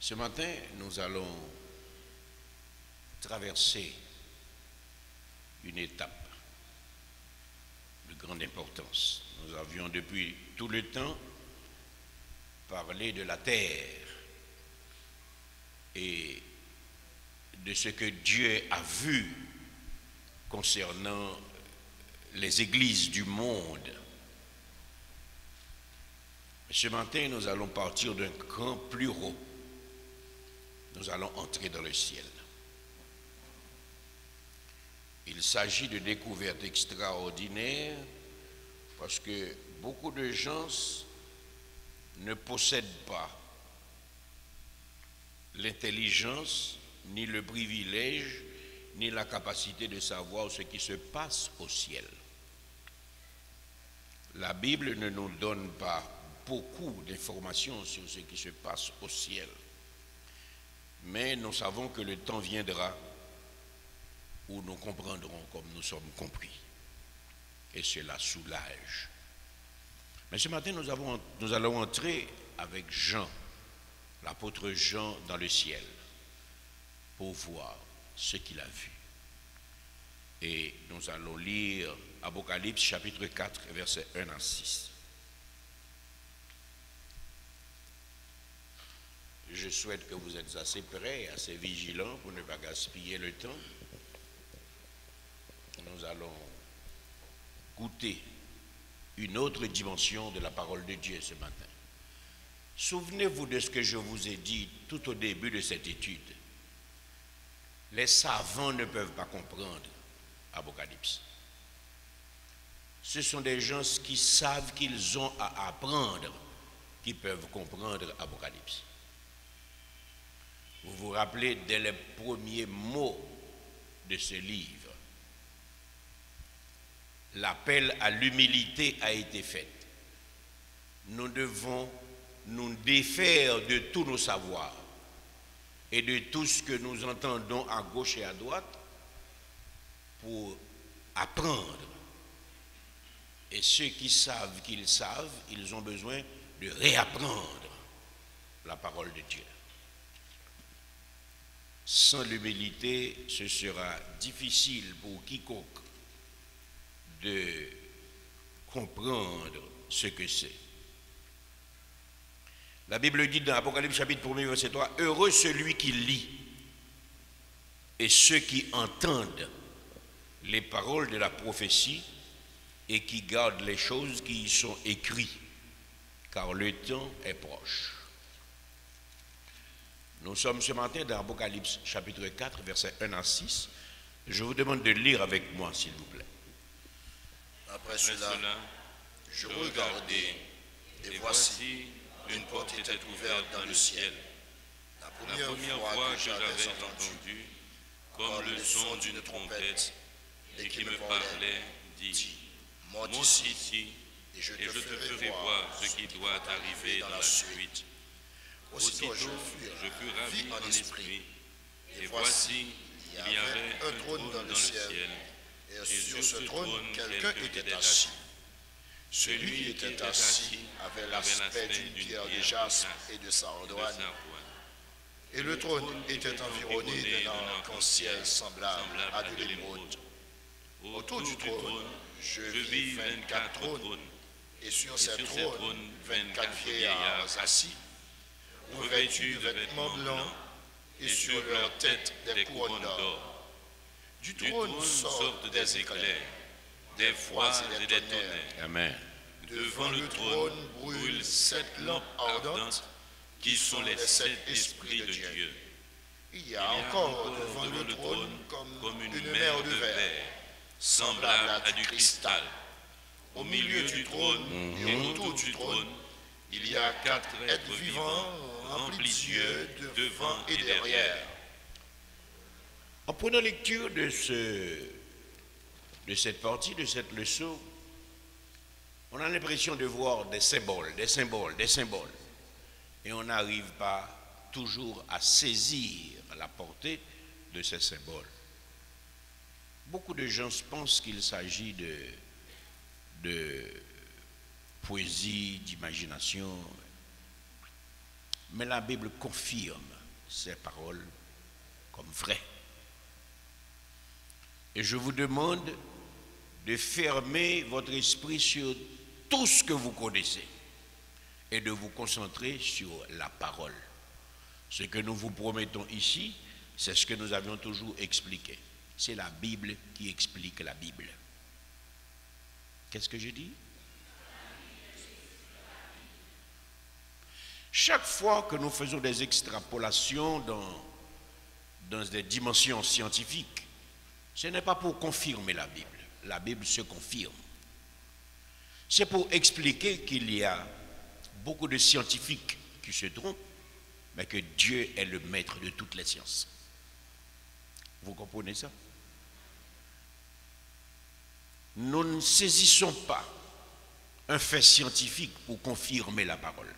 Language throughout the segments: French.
Ce matin, nous allons traverser une étape de grande importance. Nous avions depuis tout le temps parlé de la terre et de ce que Dieu a vu concernant les églises du monde. Ce matin, nous allons partir d'un cran plus haut. Nous allons entrer dans le ciel. Il s'agit de découvertes extraordinaires parce que beaucoup de gens ne possèdent pas l'intelligence, ni le privilège, ni la capacité de savoir ce qui se passe au ciel. La Bible ne nous donne pas beaucoup d'informations sur ce qui se passe au ciel. Mais nous savons que le temps viendra où nous comprendrons comme nous sommes compris. Et cela soulage. Mais ce matin, nous allons entrer avec Jean, l'apôtre Jean, dans le ciel pour voir ce qu'il a vu. Et nous allons lire Apocalypse chapitre 4, versets 1 à 6. Je souhaite que vous êtes assez prêts, assez vigilants pour ne pas gaspiller le temps. Nous allons goûter une autre dimension de la parole de Dieu ce matin. Souvenez-vous de ce que je vous ai dit tout au début de cette étude. Les savants ne peuvent pas comprendre Apocalypse. Ce sont des gens qui savent qu'ils ont à apprendre qui peuvent comprendre Apocalypse. Vous vous rappelez dès les premiers mots de ce livre, l'appel à l'humilité a été fait. Nous devons nous défaire de tous nos savoirs et de tout ce que nous entendons à gauche et à droite pour apprendre. Et ceux qui savent qu'ils savent, ils ont besoin de réapprendre la parole de Dieu. Sans l'humilité, ce sera difficile pour quiconque de comprendre ce que c'est. La Bible dit dans Apocalypse chapitre 1, verset 3, « Heureux celui qui lit et ceux qui entendent les paroles de la prophétie et qui gardent les choses qui y sont écrites, car le temps est proche. » Nous sommes ce matin dans Apocalypse chapitre 4, versets 1 à 6. Je vous demande de lire avec moi, s'il vous plaît. Après cela, je regardai, et voici, une porte était ouverte dans le ciel. La première voix que j'avais entendue, comme le son d'une trompette, et qui me parlait, dit, « Monte ici, et je te ferai voir ce qui doit arriver dans la suite. » Aussitôt je fus ravi en esprit, et voici, il y avait un trône dans le ciel, et sur ce trône, quelqu'un était assis. Celui qui était assis avait l'aspect d'une pierre de jaspe et de sardoine, et le trône était environné d'un arc-en-ciel semblable à de l'émeraude. Autour du trône, je vis 24 trônes, et sur ces trônes, 24 vieillards assis, revêtus de vêtements blancs, et sur leurs têtes des couronnes d'or. Du trône sortent des éclairs, des voix et des tonnerres. Amen. Devant le trône brûlent 7 lampes ardentes, qui sont les 7 esprits de Dieu. Il y a encore devant le trône comme une mer de verre, semblable à du cristal. Au milieu du trône et autour du trône, il y a 4 êtres vivants remplis d'yeux devant et derrière. En prenant lecture de cette partie, de cette leçon, on a l'impression de voir des symboles. Et on n'arrive pas toujours à saisir la portée de ces symboles. Beaucoup de gens pensent qu'il s'agit de poésie, d'imagination. Mais la Bible confirme ces paroles comme vraies. Et je vous demande de fermer votre esprit sur tout ce que vous connaissez et de vous concentrer sur la parole. Ce que nous vous promettons ici, c'est ce que nous avions toujours expliqué. C'est la Bible qui explique la Bible. Qu'est-ce que j'ai dit? Chaque fois que nous faisons des extrapolations dans des dimensions scientifiques, ce n'est pas pour confirmer la Bible. La Bible se confirme. C'est pour expliquer qu'il y a beaucoup de scientifiques qui se trompent, mais que Dieu est le maître de toutes les sciences. Vous comprenez ça? Nous ne saisissons pas un fait scientifique pour confirmer la parole.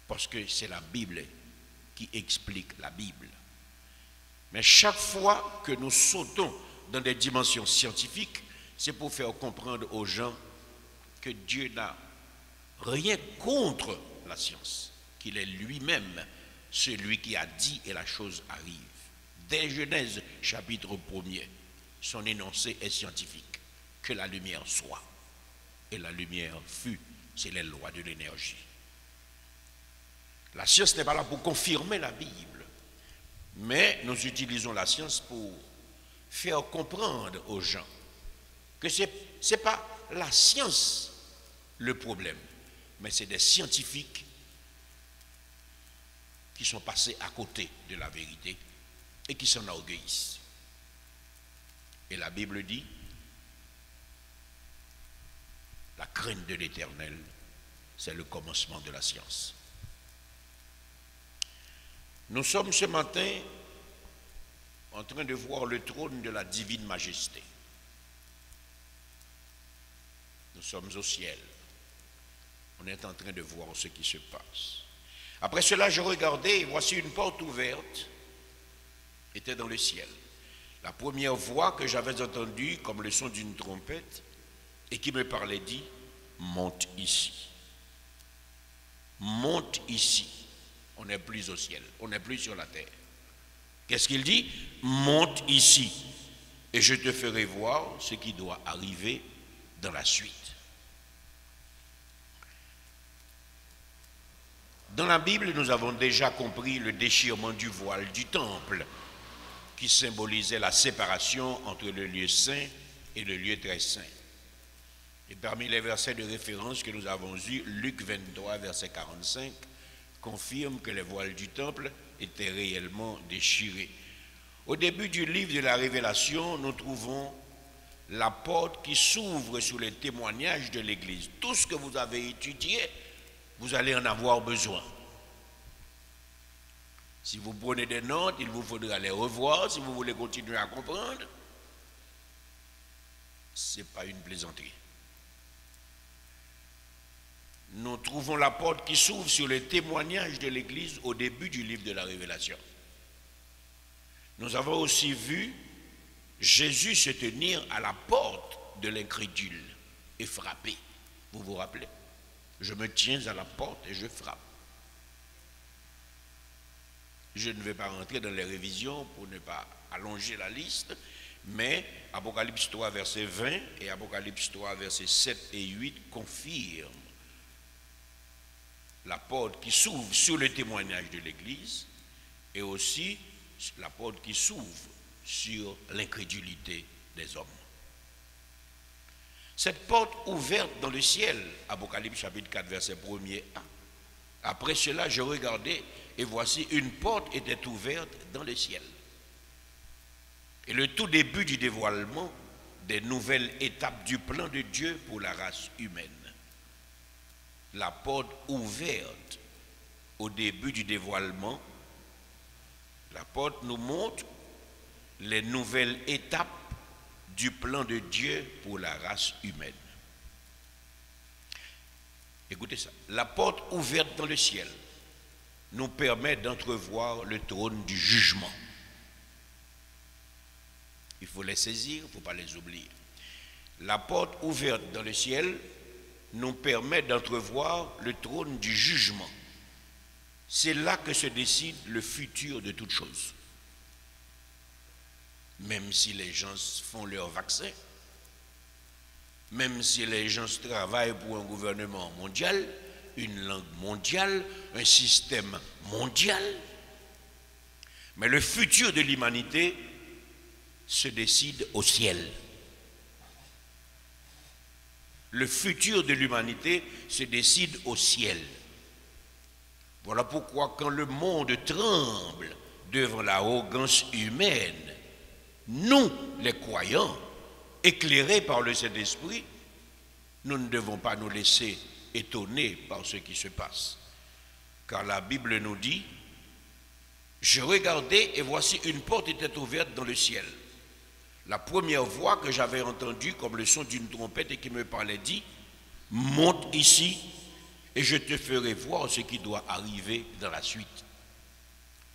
Parce que c'est la Bible qui explique la Bible. Mais chaque fois que nous sautons dans des dimensions scientifiques, c'est pour faire comprendre aux gens que Dieu n'a rien contre la science, qu'il est lui-même celui qui a dit et la chose arrive. Dès Genèse chapitre 1er, son énoncé est scientifique, que la lumière soit. Et la lumière fut, c'est les lois de l'énergie. La science n'est pas là pour confirmer la Bible, mais nous utilisons la science pour faire comprendre aux gens que ce n'est pas la science le problème, mais c'est des scientifiques qui sont passés à côté de la vérité et qui s'enorgueillissent. Et la Bible dit, la crainte de l'Éternel, c'est le commencement de la science. Nous sommes ce matin en train de voir le trône de la divine majesté. Nous sommes au ciel. On est en train de voir ce qui se passe. Après cela, je regardais et voici une porte ouverte était dans le ciel. La première voix que j'avais entendue comme le son d'une trompette et qui me parlait dit, monte ici. Monte ici. On n'est plus au ciel, on n'est plus sur la terre. Qu'est-ce qu'il dit? Monte ici et je te ferai voir ce qui doit arriver dans la suite. Dans la Bible, nous avons déjà compris le déchirement du voile du temple qui symbolisait la séparation entre le lieu saint et le lieu très saint. Et parmi les versets de référence que nous avons eus, Luc 23, verset 45, confirme que les voiles du temple étaient réellement déchirés. Au début du livre de la Révélation, nous trouvons la porte qui s'ouvre sur les témoignages de l'Église. Tout ce que vous avez étudié, vous allez en avoir besoin. Si vous prenez des notes, il vous faudra les revoir si vous voulez continuer à comprendre. Ce n'est pas une plaisanterie. Nous trouvons la porte qui s'ouvre sur les témoignages de l'Église au début du livre de la Révélation. Nous avons aussi vu Jésus se tenir à la porte de l'incrédule et frapper. Vous vous rappelez? Je me tiens à la porte et je frappe. Je ne vais pas rentrer dans les révisions pour ne pas allonger la liste, mais Apocalypse 3, verset 20 et Apocalypse 3, verset 7 et 8 confirment la porte qui s'ouvre sur le témoignage de l'Église et aussi la porte qui s'ouvre sur l'incrédulité des hommes. Cette porte ouverte dans le ciel, Apocalypse chapitre 4, verset 1er A. Après cela, je regardais et voici une porte était ouverte dans le ciel. Et le tout début du dévoilement des nouvelles étapes du plan de Dieu pour la race humaine. La porte ouverte au début du dévoilement, la porte nous montre les nouvelles étapes du plan de Dieu pour la race humaine. Écoutez ça, la porte ouverte dans le ciel nous permet d'entrevoir le trône du jugement. Il faut les saisir, il ne faut pas les oublier. La porte ouverte dans le ciel nous permet d'entrevoir le trône du jugement. C'est là que se décide le futur de toute chose. Même si les gens font leur vaccin, même si les gens travaillent pour un gouvernement mondial, une langue mondiale, un système mondial, mais le futur de l'humanité se décide au ciel. Le futur de l'humanité se décide au ciel. Voilà pourquoi quand le monde tremble devant l'arrogance humaine, nous, les croyants, éclairés par le Saint-Esprit, nous ne devons pas nous laisser étonner par ce qui se passe. Car la Bible nous dit, « Je regardais et voici une porte était ouverte dans le ciel. La première voix que j'avais entendue comme le son d'une trompette et qui me parlait dit, « Monte ici et je te ferai voir ce qui doit arriver dans la suite. »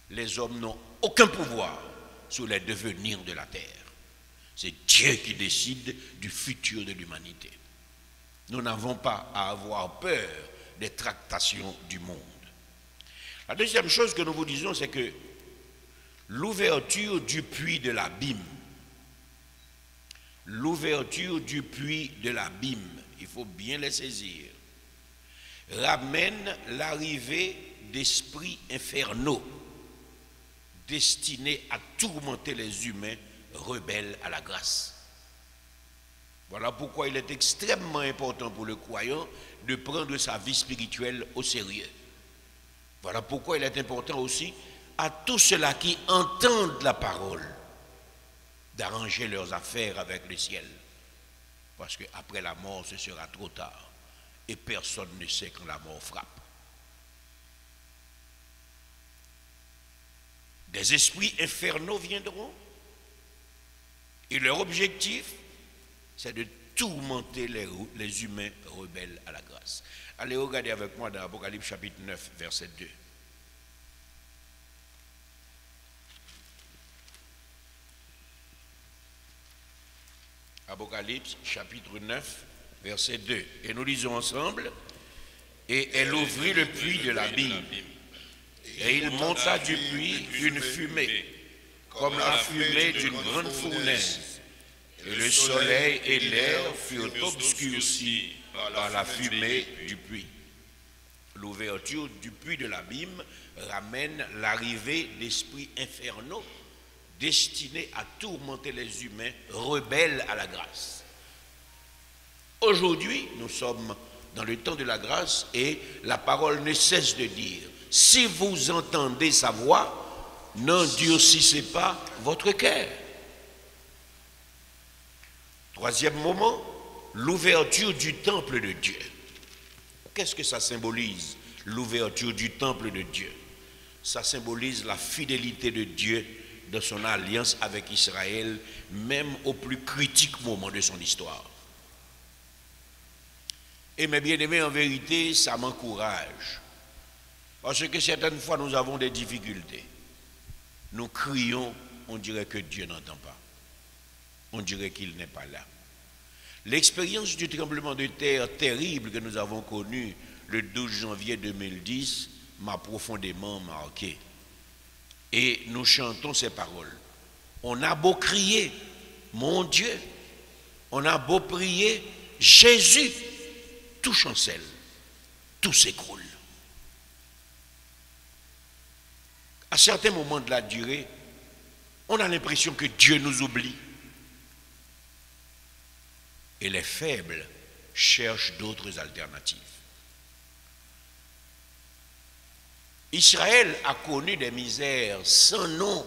Les hommes n'ont aucun pouvoir sur les devenirs de la terre. C'est Dieu qui décide du futur de l'humanité. Nous n'avons pas à avoir peur des tractations du monde. La deuxième chose que nous vous disons, c'est que l'ouverture du puits de l'abîme, il faut bien les saisir, ramène l'arrivée d'esprits infernaux destinés à tourmenter les humains rebelles à la grâce. Voilà pourquoi il est extrêmement important pour le croyant de prendre sa vie spirituelle au sérieux. Voilà pourquoi il est important aussi à tous ceux-là qui entendent la parole d'arranger leurs affaires avec le ciel. Parce qu'après la mort, ce sera trop tard. Et personne ne sait quand la mort frappe. Des esprits infernaux viendront. Et leur objectif, c'est de tourmenter les humains rebelles à la grâce. Allez regarder avec moi dans Apocalypse chapitre 9, verset 2. Apocalypse chapitre 9, verset 2. Et nous lisons ensemble. Et elle ouvrit le puits de l'abîme. Et il monta du puits une fumée, comme la fumée d'une grande fournaise. Et le soleil et l'air furent obscurcis par la fumée du puits. L'ouverture du puits de l'abîme ramène l'arrivée d'esprits infernaux destinés à tourmenter les humains rebelles à la grâce. Aujourd'hui, nous sommes dans le temps de la grâce et la parole ne cesse de dire, si vous entendez sa voix, n'endurcissez pas votre cœur. Troisième moment, l'ouverture du temple de Dieu. Qu'est-ce que ça symbolise, l'ouverture du temple de Dieu? Ça symbolise la fidélité de Dieu dans son alliance avec Israël, même au plus critique moment de son histoire. Et mes bien-aimés, en vérité, ça m'encourage. Parce que certaines fois, nous avons des difficultés. Nous crions, on dirait que Dieu n'entend pas. On dirait qu'il n'est pas là. L'expérience du tremblement de terre terrible que nous avons connu le 12 janvier 2010 m'a profondément marqué. Et nous chantons ces paroles. On a beau crier, mon Dieu, on a beau prier, Jésus, tout chancelle, tout s'écroule. À certains moments de la durée, on a l'impression que Dieu nous oublie. Et les faibles cherchent d'autres alternatives. Israël a connu des misères sans nom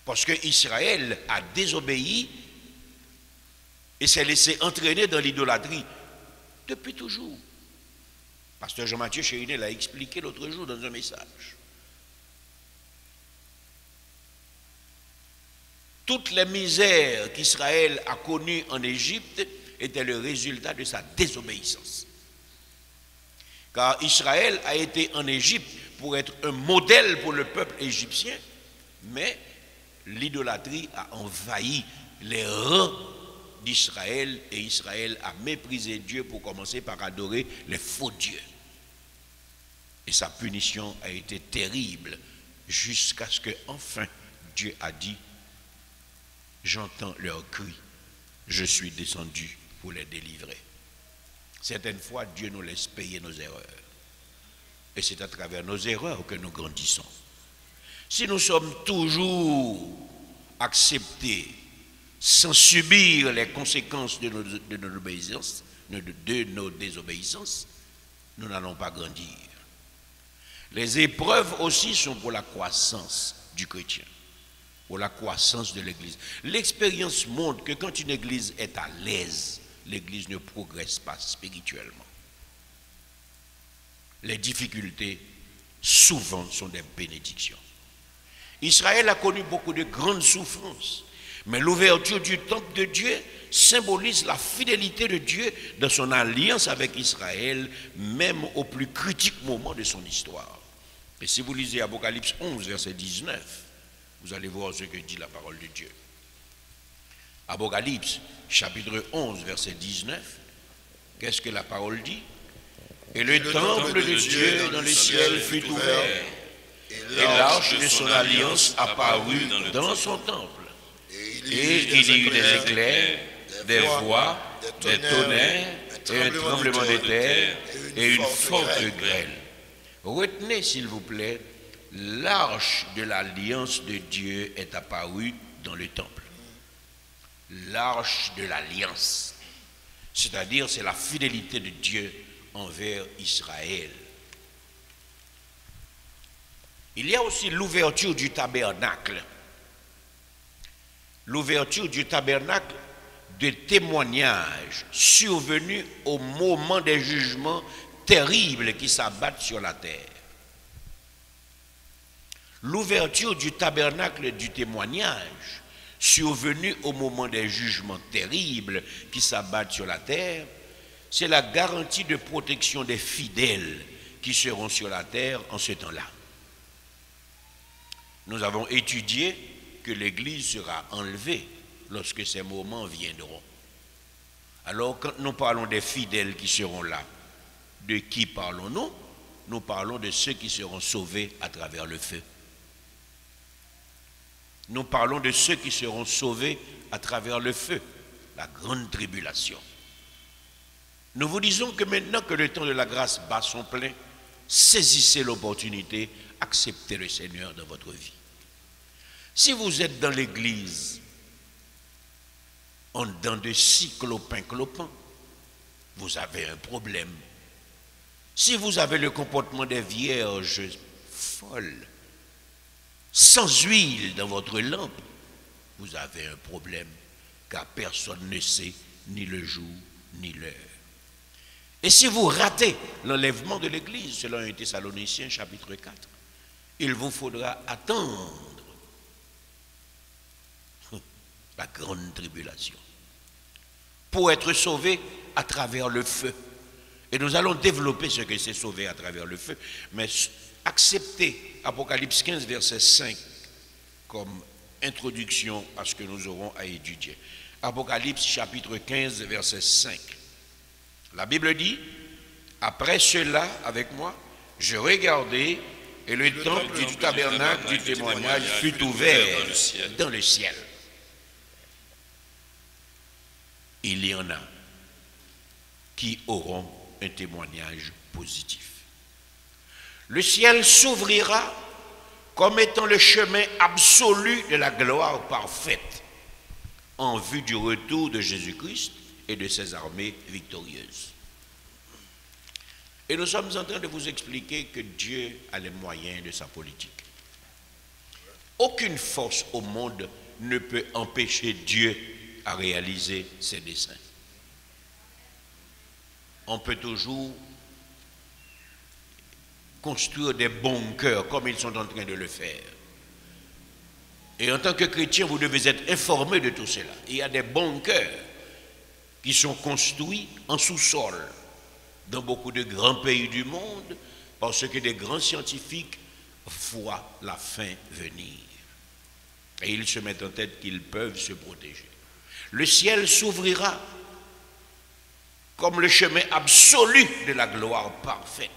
parce que Israël a désobéi et s'est laissé entraîner dans l'idolâtrie depuis toujours. Pasteur Jean-Mathieu Chérinet l'a expliqué l'autre jour dans un message. Toutes les misères qu'Israël a connues en Égypte étaient le résultat de sa désobéissance. Car Israël a été en Égypte pour être un modèle pour le peuple égyptien, mais l'idolâtrie a envahi les rangs d'Israël, et Israël a méprisé Dieu pour commencer par adorer les faux dieux. Et sa punition a été terrible jusqu'à ce que enfin Dieu a dit: j'entends leurs cris, je suis descendu pour les délivrer. Certaines fois, Dieu nous laisse payer nos erreurs. Et c'est à travers nos erreurs que nous grandissons. Si nous sommes toujours acceptés sans subir les conséquences de nos désobéissances, nous n'allons pas grandir. Les épreuves aussi sont pour la croissance du chrétien, pour la croissance de l'Église. L'expérience montre que quand une Église est à l'aise, l'Église ne progresse pas spirituellement. Les difficultés, souvent, sont des bénédictions. Israël a connu beaucoup de grandes souffrances, mais l'ouverture du temple de Dieu symbolise la fidélité de Dieu dans son alliance avec Israël, même au plus critique moment de son histoire. Et si vous lisez Apocalypse 11, verset 19, vous allez voir ce que dit la parole de Dieu. Apocalypse, chapitre 11, verset 19, qu'est-ce que la parole dit? Et le temple de Dieu dans le ciel fut ouvert, et l'arche de son alliance apparut dans son temple. Et il y eut des éclairs, des voix, des tonnerres, et un tremblement de terre, et une forte grêle. Retenez, s'il vous plaît, l'arche de l'alliance de Dieu est apparue dans le temple. L'arche de l'alliance, c'est-à-dire c'est la fidélité de Dieu envers Israël. Il y a aussi l'ouverture du tabernacle. L'ouverture du tabernacle de témoignage survenu au moment des jugements terribles qui s'abattent sur la terre. L'ouverture du tabernacle du témoignage survenu au moment des jugements terribles qui s'abattent sur la terre, c'est la garantie de protection des fidèles qui seront sur la terre en ce temps-là. Nous avons étudié que l'Église sera enlevée lorsque ces moments viendront. Alors, quand nous parlons des fidèles qui seront là, de qui parlons-nous? Nous parlons de ceux qui seront sauvés à travers le feu. Nous parlons de ceux qui seront sauvés à travers le feu, la grande tribulation. Nous vous disons que maintenant que le temps de la grâce bat son plein, saisissez l'opportunité, acceptez le Seigneur dans votre vie. Si vous êtes dans l'église en dents de scie clopin, vous avez un problème. Si vous avez le comportement des vierges folles, sans huile dans votre lampe, vous avez un problème, car personne ne sait ni le jour ni l'heure. Et si vous ratez l'enlèvement de l'église, selon 1 Thessaloniciens chapitre 4, il vous faudra attendre la grande tribulation pour être sauvé à travers le feu. Et nous allons développer ce que c'est sauvé à travers le feu, mais acceptez Apocalypse 15, verset 5 comme introduction à ce que nous aurons à étudier. Apocalypse chapitre 15, verset 5. La Bible dit: après cela, avec moi, je regardai, et le temple du tabernacle du témoignage fut ouvert dans le ciel. Il y en a qui auront un témoignage positif. Le ciel s'ouvrira comme étant le chemin absolu de la gloire parfaite en vue du retour de Jésus-Christ et de ses armées victorieuses. Et nous sommes en train de vous expliquer que Dieu a les moyens de sa politique. Aucune force au monde ne peut empêcher Dieu à réaliser ses desseins. On peut toujours construire des bunkers comme ils sont en train de le faire. Et en tant que chrétien, vous devez être informé de tout cela. Il y a des bunkers qui sont construits en sous-sol dans beaucoup de grands pays du monde parce que des grands scientifiques voient la fin venir. Et ils se mettent en tête qu'ils peuvent se protéger. le ciel s'ouvrira comme le chemin absolu de la gloire parfaite.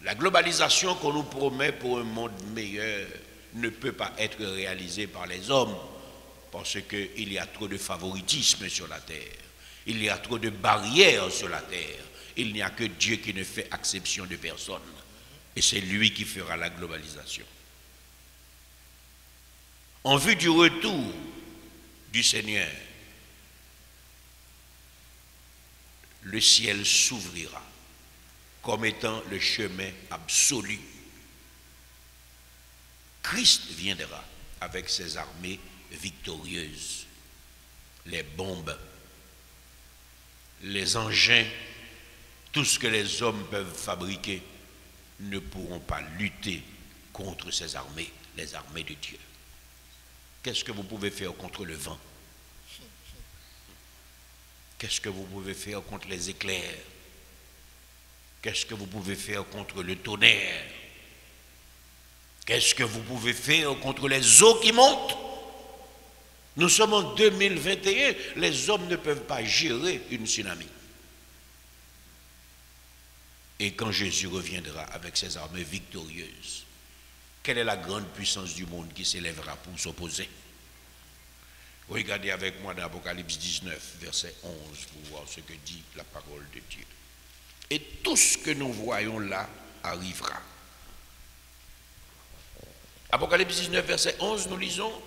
La globalisation qu'on nous promet pour un monde meilleur ne peut pas être réalisée par les hommes parce qu'il y a trop de favoritisme sur la terre. Il y a trop de barrières sur la terre. Il n'y a que Dieu qui ne fait exception de personne. Et c'est lui qui fera la globalisation. En vue du retour du Seigneur, le ciel s'ouvrira comme étant le chemin absolu. Christ viendra avec ses armées victorieuses. Les bombes, les engins, tout ce que les hommes peuvent fabriquer ne pourront pas lutter contre ces armées, les armées de Dieu. Qu'est-ce que vous pouvez faire contre le vent? Qu'est-ce que vous pouvez faire contre les éclairs? Qu'est-ce que vous pouvez faire contre le tonnerre? Qu'est-ce que vous pouvez faire contre les eaux qui montent? Nous sommes en 2021, les hommes ne peuvent pas gérer une tsunami. Et quand Jésus reviendra avec ses armées victorieuses, quelle est la grande puissance du monde qui s'élèvera pour s'opposer? Regardez avec moi dans Apocalypse 19, verset 11, pour voir ce que dit la parole de Dieu. Et tout ce que nous voyons là arrivera. Apocalypse 19, verset 11, nous lisons: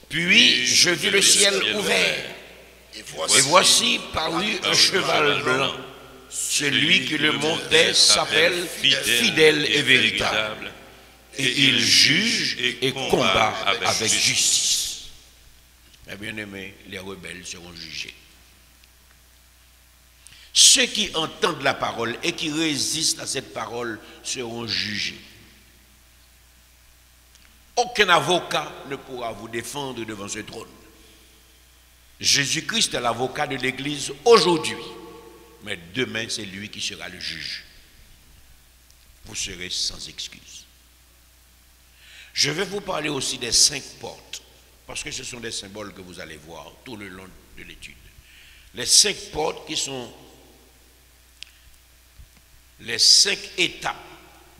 Puis je vis le ciel ouvert, et voici parut un cheval blanc. Celui qui le montait s'appelle Fidèle et Véritable, et il juge et combat avec justice. Mes bien-aimés, les rebelles seront jugés. Ceux qui entendent la parole et qui résistent à cette parole seront jugés. Aucun avocat ne pourra vous défendre devant ce trône. Jésus-Christ est l'avocat de l'Église aujourd'hui, mais demain c'est lui qui sera le juge. Vous serez sans excuse. Je vais vous parler aussi des 5 portes, parce que ce sont des symboles que vous allez voir tout le long de l'étude. Les 5 portes qui sont les 5 étapes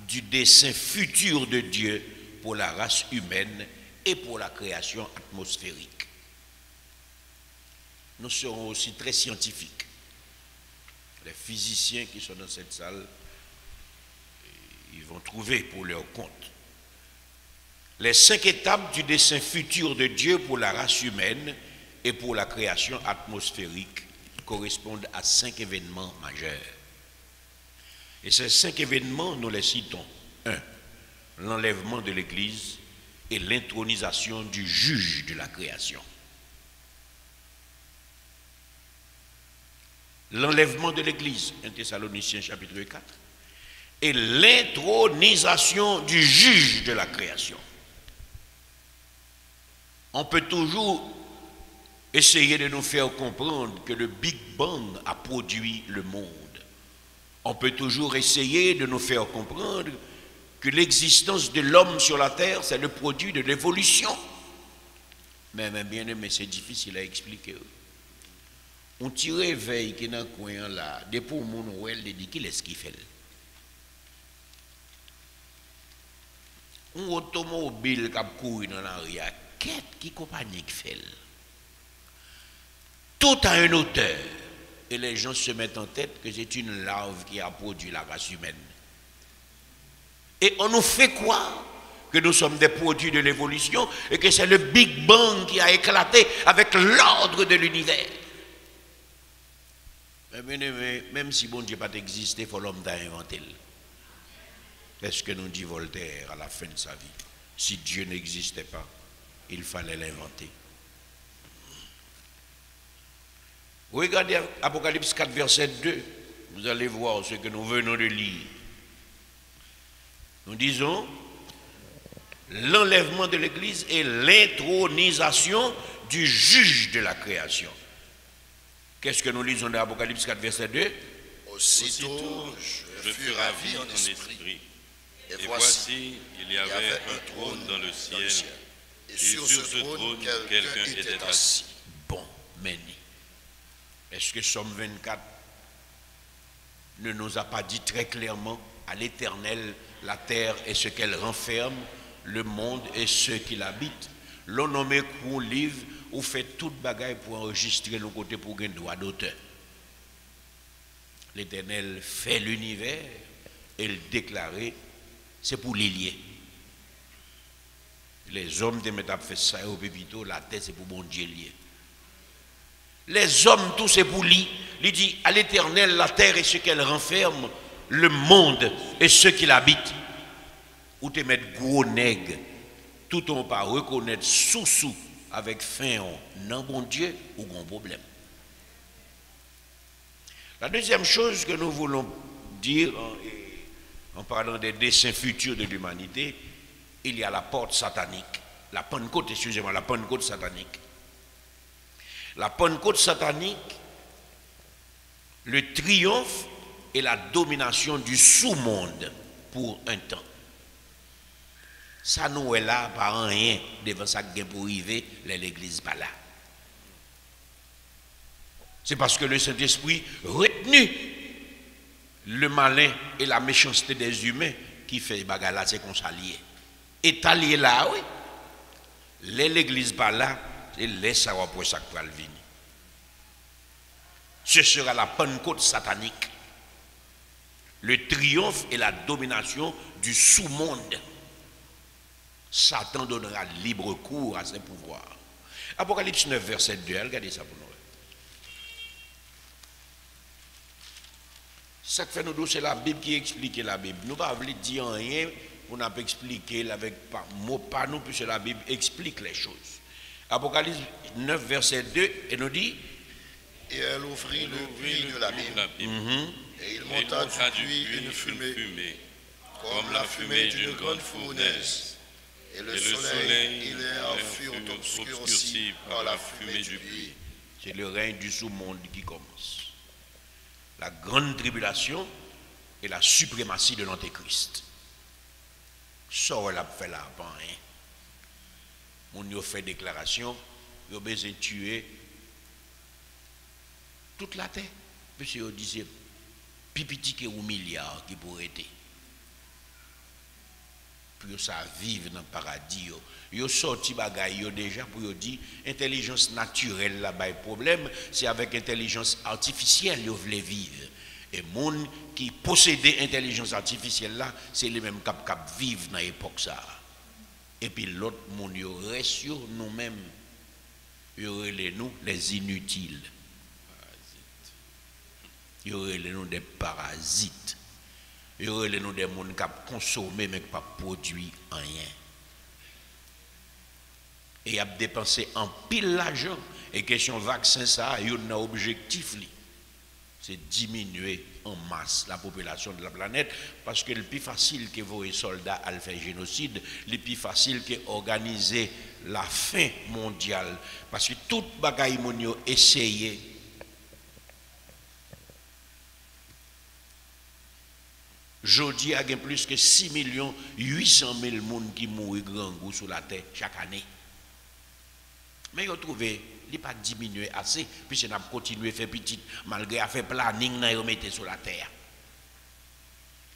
du dessein futur de Dieu pour la race humaine et pour la création atmosphérique. Nous serons aussi très scientifiques. Les physiciens qui sont dans cette salle, ils vont trouver pour leur compte. Les 5 étapes du dessein futur de Dieu pour la race humaine et pour la création atmosphérique correspondent à 5 événements majeurs. Et ces 5 événements, nous les citons. 1. L'enlèvement de l'Église et l'intronisation du juge de la création. L'enlèvement de l'Église, 1 Thessaloniciens chapitre 4, et l'intronisation du juge de la création. On peut toujours essayer de nous faire comprendre que le Big Bang a produit le monde. On peut toujours essayer de nous faire comprendre que l'existence de l'homme sur la terre, c'est le produit de l'évolution. Mais bien aimé, c'est difficile à expliquer. On tire réveil qui est dans le coin là, depuis que mon ouel dit qu'il est ce qu'il fait. Un automobile qui a couru dans la rue, qu'est-ce qui compagnie qui fait? Tout a un auteur. Et les gens se mettent en tête que c'est une larve qui a produit la race humaine. Et on nous fait croire que nous sommes des produits de l'évolution et que c'est le Big Bang qui a éclaté avec l'ordre de l'univers. Mais même si bon Dieu n'a pas existé, il faut l'homme d'inventer. C'est ce que nous dit Voltaire à la fin de sa vie. Si Dieu n'existait pas, il fallait l'inventer. Regardez Apocalypse 4, verset 2. Vous allez voir ce que nous venons de lire. Nous disons l'enlèvement de l'Église et l'intronisation du juge de la création. Qu'est-ce que nous lisons dans Apocalypse 4, verset 2? Aussitôt, je fus ravi en esprit. Et voici, il y avait un trône dans le ciel. Et sur ce trône, quelqu'un était assis. Bon. mené. Est-ce que Somme 24 ne nous a pas dit très clairement, à l'Éternel, la terre et ce qu'elle renferme, le monde et ceux qui l'habitent? L'on nomme qu'on livre ou fait toute bagaille pour enregistrer nos côtés pour gagner droit d'auteur. L'Éternel fait l'univers et le déclarer, c'est pour les lier. Les hommes de mettre fait ça au pépito, la terre c'est pour bon Dieu lier. Les hommes, tout c'est pour lui. Il dit à l'Éternel, la terre et ce qu'elle renferme, le monde et ceux qui l'habitent. Ou te mettre gros nègre, tout on pas reconnaître sous avec fin non bon Dieu ou bon problème. La deuxième chose que nous voulons dire en parlant des desseins futurs de l'humanité, il y a la porte satanique, la Pentecôte, excusez-moi, la Pentecôte satanique. La Pentecôte satanique, le triomphe et la domination du sous-monde pour un temps. Ça nous est là par rien devant ça qui pour arriver, l'église pas là. C'est parce que le Saint-Esprit retenu le malin et la méchanceté des humains qui fait bagarre là, c'est qu'on s'allie. Et allié là, oui. L'église pas là, et laisse savoir pour ça que va le venir. Ce sera la Pentecôte satanique. Le triomphe et la domination du sous-monde. Satan donnera libre cours à ses pouvoirs. Apocalypse 9, verset 2, regardez ça pour nous. Ça que fait nous, c'est la Bible qui explique la Bible. Nous ne pouvons pas dire rien, on n'a pas expliqué avec mot pas nous, puisque la Bible explique les choses. Apocalypse 9, verset 2, et nous dit, et elle ouvrit le puits de la Bible, et il monta du puits une fumée, comme la fumée d'une grande fournaise. Et le soleil et l'air furent obscurcis par la fumée du puits. C'est le règne du sous-monde qui commence. La grande tribulation et la suprématie de l'Antéchrist. Ça, on l'a fait là, pas rien. On y a fait déclaration, il a besoin de tuer toute la terre. Parce qu'on disait, pipiti qui est un milliard qui pourrait être. Puis ça vive dans le paradis. Ils ont sorti bagaille déjà pour dire intelligence naturelle là bas problème, c'est avec intelligence artificielle ils veulent vivre. Et monde qui possédait intelligence artificielle là, c'est les mêmes cap vivre dans l'époque ça. Et puis l'autre monde yo reste sur nous-mêmes. Yo nous les inutiles. Yo nous des parasites. Il y a des gens qui consomment mais qui ne produisent rien. Et il a dépensé en pile l'argent. Et question vaccin, ça, il y a un objectif. C'est diminuer en masse la population de la planète. Parce que le plus facile que vos soldats à faire génocide, le plus facile que organiser la fin mondiale. Parce que tout bagaille monio essayé. Jodi a plus que 6 800 000 personnes qui mourent grand goût sur la terre chaque année. Mais ils ont trouvé, il n'a pas diminué assez, puisqu'on a continué à faire petit, malgré à faire planning, ils ont mis sur la terre.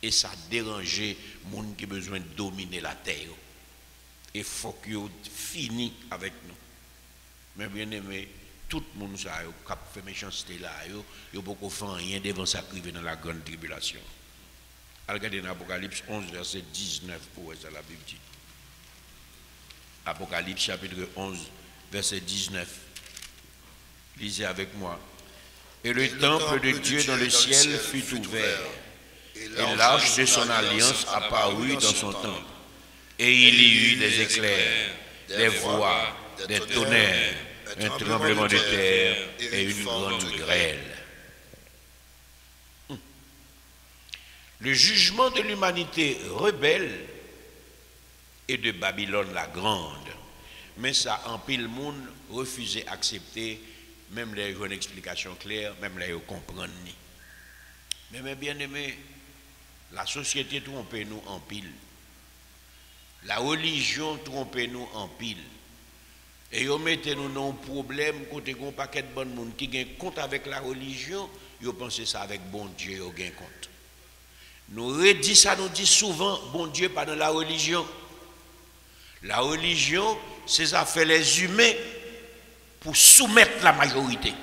Et ça a dérangé les gens qui ont besoin de dominer la terre. Et il faut qu'ils finissent avec nous. Mais bien aimé, tout le monde qui a fait méchanceté là, ils n'ont beaucoup fait rien devant s'arriver dans la grande tribulation. Regardez dans Apocalypse 11, verset 19, pour ça la Bible dit. Apocalypse chapitre 11, verset 19. Lisez avec moi. Et le temple de Dieu dans le ciel fut ouvert, et l'arche de son alliance apparut dans son temple. Et il y eut des éclairs, des voix, des tonnerres, un tremblement de terre et une grande grêle. Le jugement de l'humanité rebelle et de Babylone la grande. Mais ça, en pile monde, refusé d'accepter, même les une explication claire, même les comprendre. Mais bien aimé, la société trompe nous en pile. La religion trompe nous en pile. Et vous mettez nous dans un problème, côté un paquet de bon monde qui gagne compte avec la religion, vous pensez ça avec bon Dieu, vous gagne compte. Nous redit ça, nous dit souvent, bon Dieu pas dans la religion. La religion, c'est ça fait les humains pour soumettre la majorité.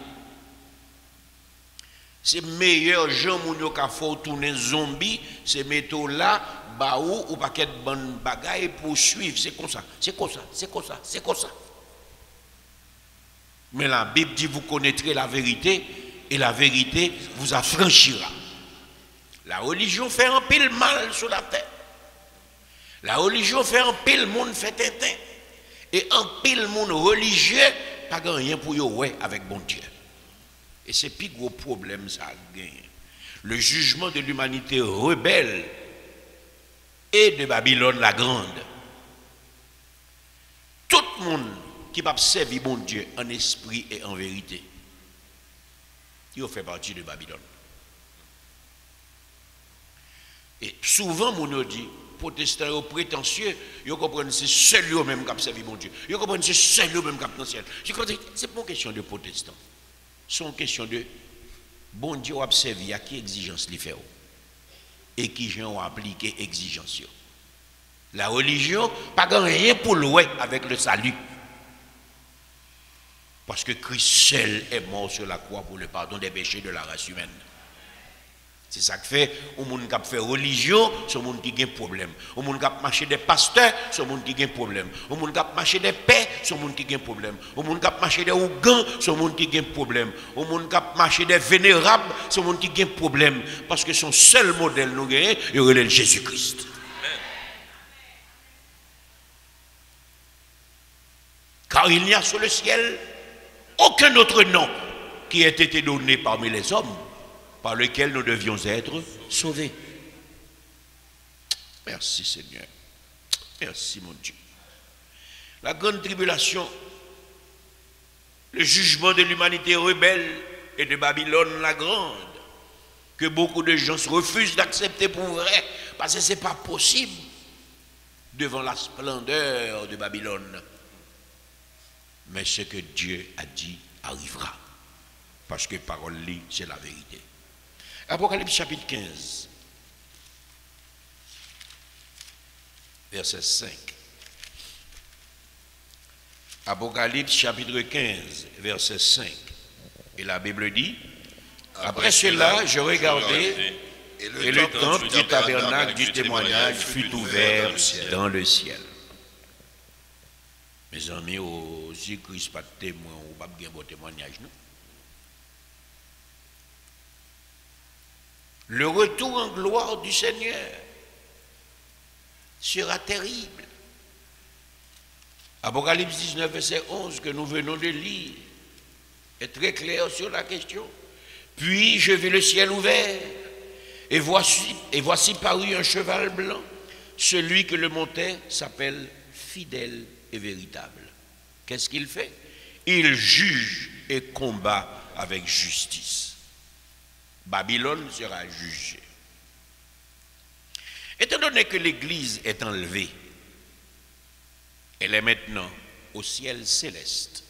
C'est meilleur gens moun ka faut tourner zombie, c'est mettre là baou ou paquet de bonnes bagaille pour suivre, c'est comme ça, c'est comme ça, c'est comme ça, c'est comme ça. Mais la Bible dit vous connaîtrez la vérité et la vérité vous affranchira. La religion fait un pile mal sur la terre. La religion fait un pile monde fait tintin. Et un pile monde religieux pas rien pour yo ouais avec bon Dieu. Et c'est plus gros problème ça gagne. Le jugement de l'humanité rebelle et de Babylone la grande. Tout le monde qui va servir bon Dieu en esprit et en vérité, il fait partie de Babylone. Et souvent, on dit, protestants prétentieux, ils comprennent que c'est seul eux-mêmes qui servent bon Dieu. Ils comprennent que c'est seul eux-mêmes qui dans le ciel. Ce n'est pas une question de protestants. C'est une question de bon Dieu a servi à qui exigence les fait et qui ont appliqué exigence. La religion, pas rien pour louer avec le salut. Parce que Christ seul est mort sur la croix pour le pardon des péchés de la race humaine. C'est ça que fait, au monde qui fait religion, c'est au monde qui a un problème. Au monde qui a marché des pasteurs, c'est au monde qui a un problème. Au monde qui a marché des pères, c'est au monde qui a un problème. Au monde qui a marché des ougans, c'est au monde qui a un problème. Au monde qui a marché des vénérables, c'est au monde qui a un problème. Parce que son seul modèle, nous gagnons, il relève Jésus-Christ. Car il n'y a sur le ciel aucun autre nom qui ait été donné parmi les hommes par lequel nous devions être sauvés. Merci Seigneur. Merci mon Dieu. La grande tribulation, le jugement de l'humanité rebelle et de Babylone la grande, que beaucoup de gens se refusent d'accepter pour vrai, parce que ce n'est pas possible devant la splendeur de Babylone. Mais ce que Dieu a dit arrivera. Parce que parole li, c'est la vérité. Apocalypse chapitre 15, verset 5. Apocalypse chapitre 15, verset 5. Et la Bible dit, après cela, je regardais, et le temple du tabernacle du témoignage fut ouvert dans le ciel. Mes amis, si Christ pas de témoin, ou pas de bon témoignage, non? Le retour en gloire du Seigneur sera terrible. Apocalypse 19, verset 11, que nous venons de lire, est très clair sur la question. Puis je vis le ciel ouvert, et voici paru un cheval blanc. Celui que le montait s'appelle Fidèle et véritable. Qu'est-ce qu'il fait? Il juge et combat avec justice. Babylone sera jugée. Étant donné que l'Église est enlevée, elle est maintenant au ciel céleste.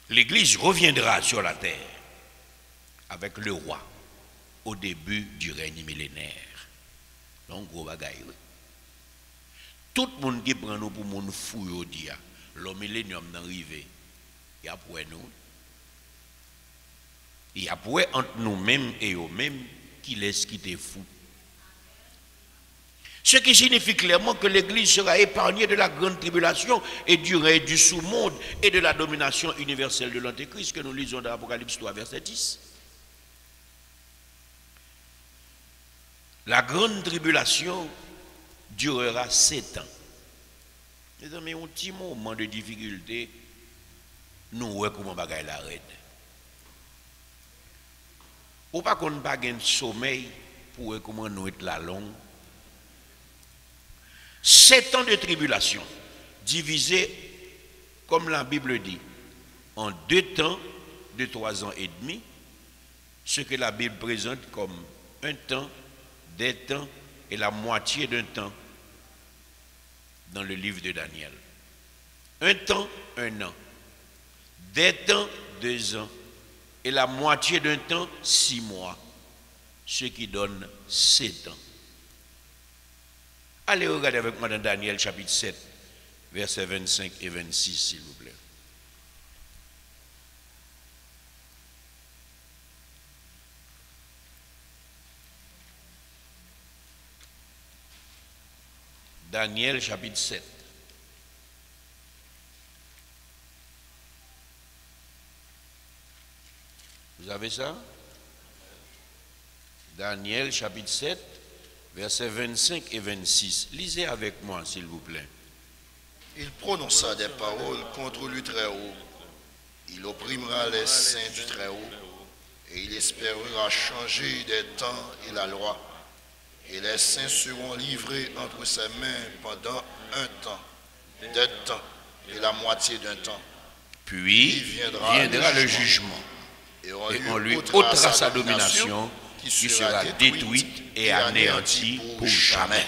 L'Église reviendra sur la terre avec le roi au début du règne millénaire. Donc, gros bagaille. Tout le monde qui prend nous pour mon fou, le millénium d'arriver, il y a pour nous. Il y a pour entre nous-mêmes et eux-mêmes qui laissent quitter fou. Ce qui signifie clairement que l'Église sera épargnée de la grande tribulation et du règne du sous-monde et de la domination universelle de l'Antéchrist que nous lisons dans Apocalypse 3, verset 10. La grande tribulation durera 7 ans. Les amis, un petit moment de difficulté, nous voyons comment bagaille la raide. Ou pas qu'on n'a pas de sommeil pour voir comment nous être la longue. 7 ans de tribulation, divisés, comme la Bible dit, en 2 temps de 3 ans et demi, ce que la Bible présente comme un temps, des temps et la moitié d'un temps dans le livre de Daniel. Un temps, 1 an. Des temps, 2 ans. Et la moitié d'un temps, 6 mois. Ce qui donne 7 ans. Allez regarder avec moi dans Daniel chapitre 7, versets 25 et 26, s'il vous plaît. Daniel chapitre 7. Vous avez ça? Daniel chapitre 7, versets 25 et 26. Lisez avec moi, s'il vous plaît. Il prononça des paroles contre lui très haut. Il opprimera les saints du très haut, et il espérera changer des temps et la loi. Et les saints seront livrés entre ses mains pendant un temps, des temps et la moitié d'un temps. Puis viendra le jugement, et on lui ôtera sa domination, qui sera détruite et anéantie pour jamais.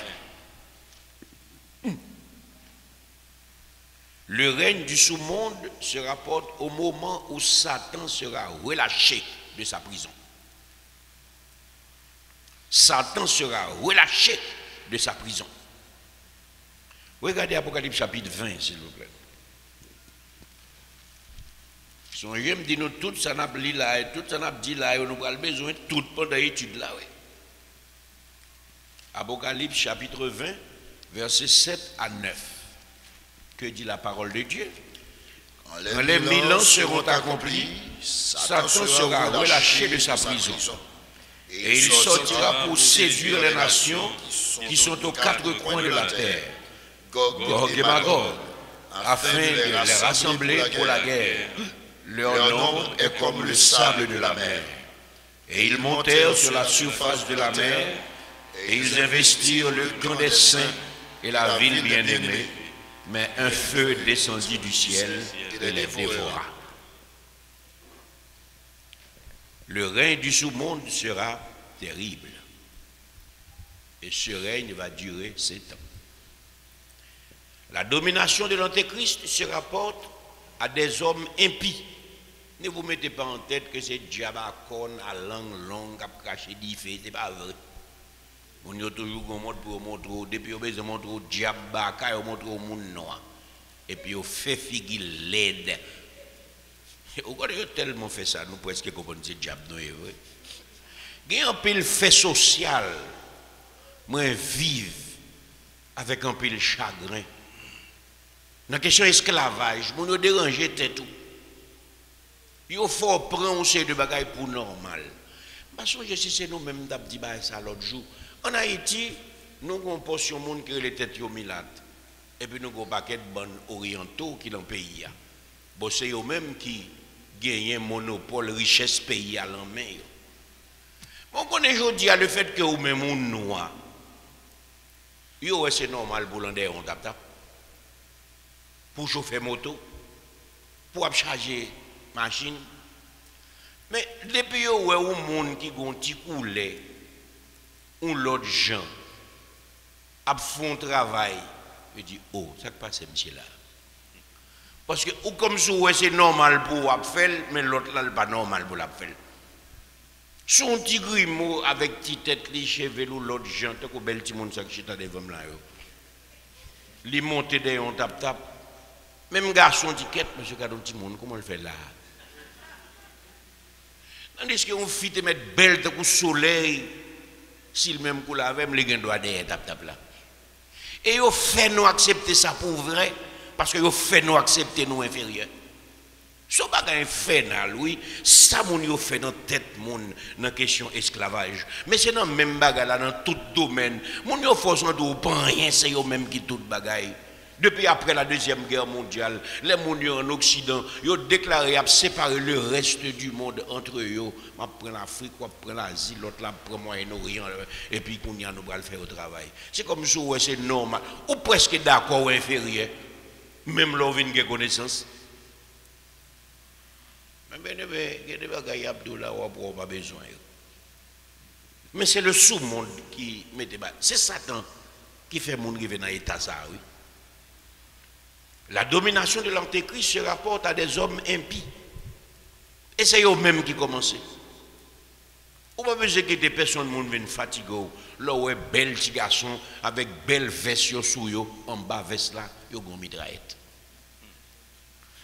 Le règne du sous-monde se rapporte au moment où Satan sera relâché de sa prison. Satan sera relâché de sa prison. Regardez Apocalypse chapitre 20, s'il vous plaît. Si on aime dire nous tout ça n'a pas dit là, et tout ça n'a pas dit là, et nous avons besoin de tout pendant l'étude là. Oui. Apocalypse chapitre 20, versets 7 à 9. Que dit la parole de Dieu? Quand les 1000 ans seront accomplis, Satan sera relâché de sa prison. Et il sortira pour séduire les nations qui sont aux 4 coins de la terre, Gog et Magog, afin de les rassembler pour la guerre. Leur nombre est comme le sable de la mer. Et ils montèrent sur la surface de la mer, et ils investirent le camp des saints et la ville bien-aimée, mais un feu descendit du ciel et les dévora. Le règne du sous-monde sera terrible. Et ce règne va durer 7 ans. La domination de l'Antéchrist se rapporte à des hommes impies. Ne vous mettez pas en tête que c'est diabacon à langue longue, à cracher du feu, c'est pas vrai. On y a toujours un mode pour montrer, depuis on montre au diabaka, on montre au monde noir. Et puis on fait figure laide. On a tellement fait ça, nous presque comprenons ce diable, non, est vrai. Il y a un pile fait social, moi vive, avec un pile chagrin. Dans la question esclavage, on a dérangé tout. Il faut prendre un série de bagailles pour normal. Parce que si c'est nous-mêmes qui avons dit ça l'autre jour. En Haïti, nous avons une portion de monde qui est les têtes milate. Et puis nous avons un paquet de bonnes orientaux qui sont dans le pays. Bon, c'est eux-mêmes qui gagnent un monopole richesse pays à la main. On connaît aujourd'hui le fait que vous-même un noir. C'est normal pour l'un on tap. Pour chauffer moto, pour charger machine. Mais depuis où est un monde qui a un petit coulet, ou l'autre gens, a fait un travail, je dis, oh, ça passe, monsieur là. Parce que, ou comme si c'est normal pour faire, mais l'autre là, n'est pas normal pour faire. Son petit grimaud avec petite tête, les cheveux, ou l'autre gens, t'as qu'un bel petit monde qui est devant là. Li monte de on tap. Même garçon dit quête, monsieur Kadon petit monde, comment le fait là? Tandis qu'on fit te mettre belle de coup soleil, s'il même coup la même, les gens doivent derrière tap là. Et ils fait nous accepter ça pour vrai, parce que ils fait nous accepter nous inférieurs. Ce bagage infernal, oui, ça mon fait dans tête monde dans question esclavage. Mais c'est dans même bagage là dans tout domaine. Mon yo force de pas rien, c'est eux même qui tout bagage. Depuis après la Deuxième Guerre mondiale, les mondiaux en Occident, ils ont déclaré à séparer le reste du monde entre eux. On prend l'Afrique, on prend l'Asie, l'autre là prend le Moyen-Orient, et puis on y a nous le faire au travail. C'est comme ça, c'est normal. Ou presque d'accord ou inférieur, même l'on vient de connaissance. Mais c'est le sous-monde qui met des balles. C'est Satan qui fait mon rive dans l'état ça, oui. La domination de l'antéchrist se rapporte à des hommes impies. Et c'est eux-mêmes qui commencent. Ou pas besoin que des personnes viennent fatiguées. Là où est bel petit garçon avec belle veste sous eux, en bas veste là, ils ont une mitraillette.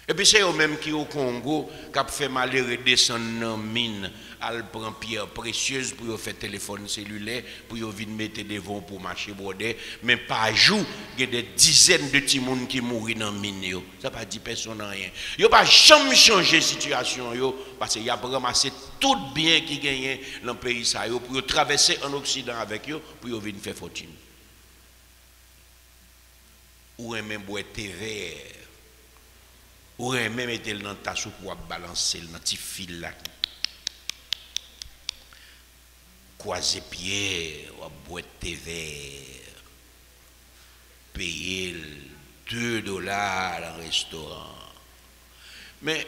Et puis c'est eux-mêmes qui au Congo qui ont fait malheur descendre dans la mine, à prendre pierre précieuse pour faire téléphone cellulaire, pour venir mettre des vents pour marcher border, mais par jour, il y a des dizaines de petits monde qui mourent dans la mine. Ça pas dit personne rien. Ils n'ont pas jamais changé la situation parce qu'il y a ramassé tout bien qui gagne dans le pays pour traverser en Occident avec eux pour venir faire fortune. Ou même boire thé vert. Ou même mettre dans ta soupe pour balancer dans petit fil là. Croiser pied, ou boire thé vert. Payer $2 dans le restaurant. Mais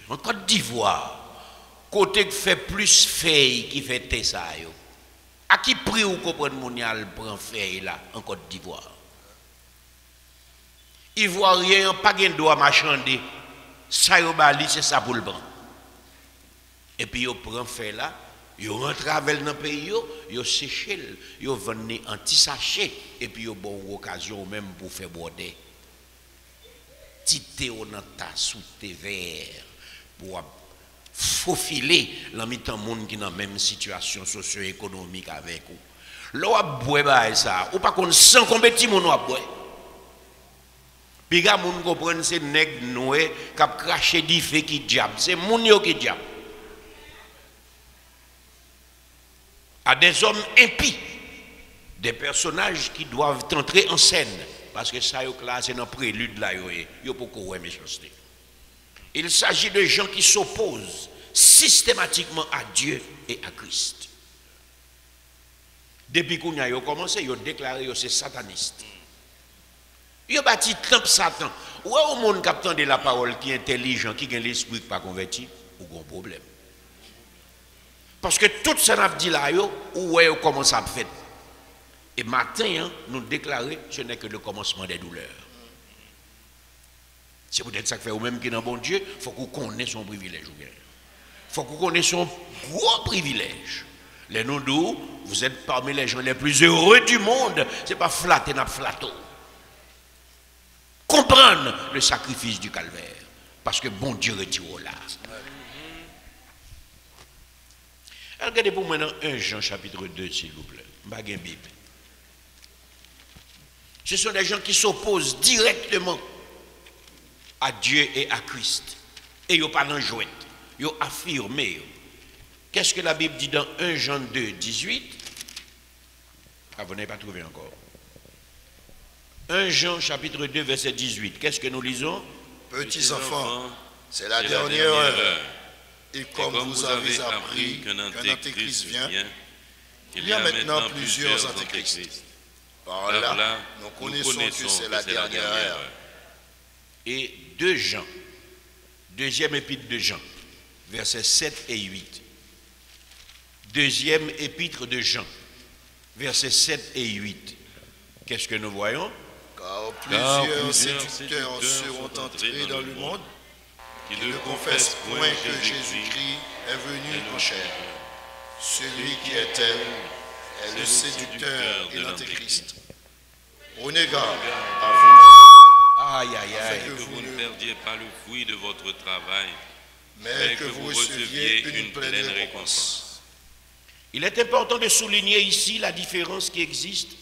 en Côte d'Ivoire, côté qui fait plus feuilles qui fait thé ça yo. À qui prix ou comprendre monial prend feuille là en Côte d'Ivoire? Ivoirien pas gen droit marchander. Ça yo bali c'est ça pour le prendre. Et puis yo prend feuille là, yo rentre avec dans pays yo séché, yo vendre en petit sachet et puis yo bon occasion même pour faire border. Tité au dans ta sous tes verre pour faufiler la mi-temps monde qui dans même situation socio-économique avec vous. Là ou boire ça, ou pas qu'on sans combien de monde ou boire. Puis gars moun comprendre c'est nèg noé qui a craché di fait qui diable, c'est moun yo qui diable. À des hommes impies, des personnages qui doivent entrer en scène parce que ça yo là c'est dans prélude là yo pour courir méchanceté. Il s'agit de gens qui s'opposent systématiquement à Dieu et à Christ. Depuis qu'on a commencé, ils ont déclaré que c'est sataniste. Ils ont bâti temple Satan. Ou au monde qui attend de la parole, qui est intelligent, qui a l'esprit qui n'est pas converti, ou un problème. Parce que tout ça n'a dit là, où est comment ça fait. Et matin, nous déclarer ce n'est que le commencement des douleurs. C'est peut-être ça que fait au même qui est dans bon Dieu, il faut qu'on connaisse son privilège. Il faut qu'on connaisse son gros privilège. Les noms d'où vous êtes parmi les gens les plus heureux du monde. Ce n'est pas flatter, n'a flatto. Comprendre le sacrifice du calvaire. Parce que bon Dieu retire là. Regardez pour moi dans 1 Jean chapitre 2, s'il vous plaît. Baguen Bible. Ce sont des gens qui s'opposent directement à Dieu et à Christ. Et ils n'ont pas d'enjouette. Ils ont affirmé. Qu'est-ce que la Bible dit dans 1 Jean 2, 18? Ah, vous n'avez pas trouvé encore. 1 Jean chapitre 2, verset 18. Qu'est-ce que nous lisons? Petits enfants, c'est la dernière heure. Et comme vous avez appris qu'un antéchrist vient, il y a maintenant plusieurs antéchrists. Par là, nous connaissons que c'est la dernière heure. Et 2 Jean, deuxième épître de Jean, versets 7 et 8. Deuxième épître de Jean, versets 7 et 8. Qu'est-ce que nous voyons? Car plusieurs séducteurs seront entrés dans le monde qui ne confessent point que Jésus-Christ est venu en chair. Celui qui est tel est le séducteur et l'antéchrist. Prenez garde à vous. Aïe, aïe, aïe. Que vous ne perdiez pas le fruit de votre travail, mais que vous receviez une pleine récompense. Il est important de souligner ici la différence qui existe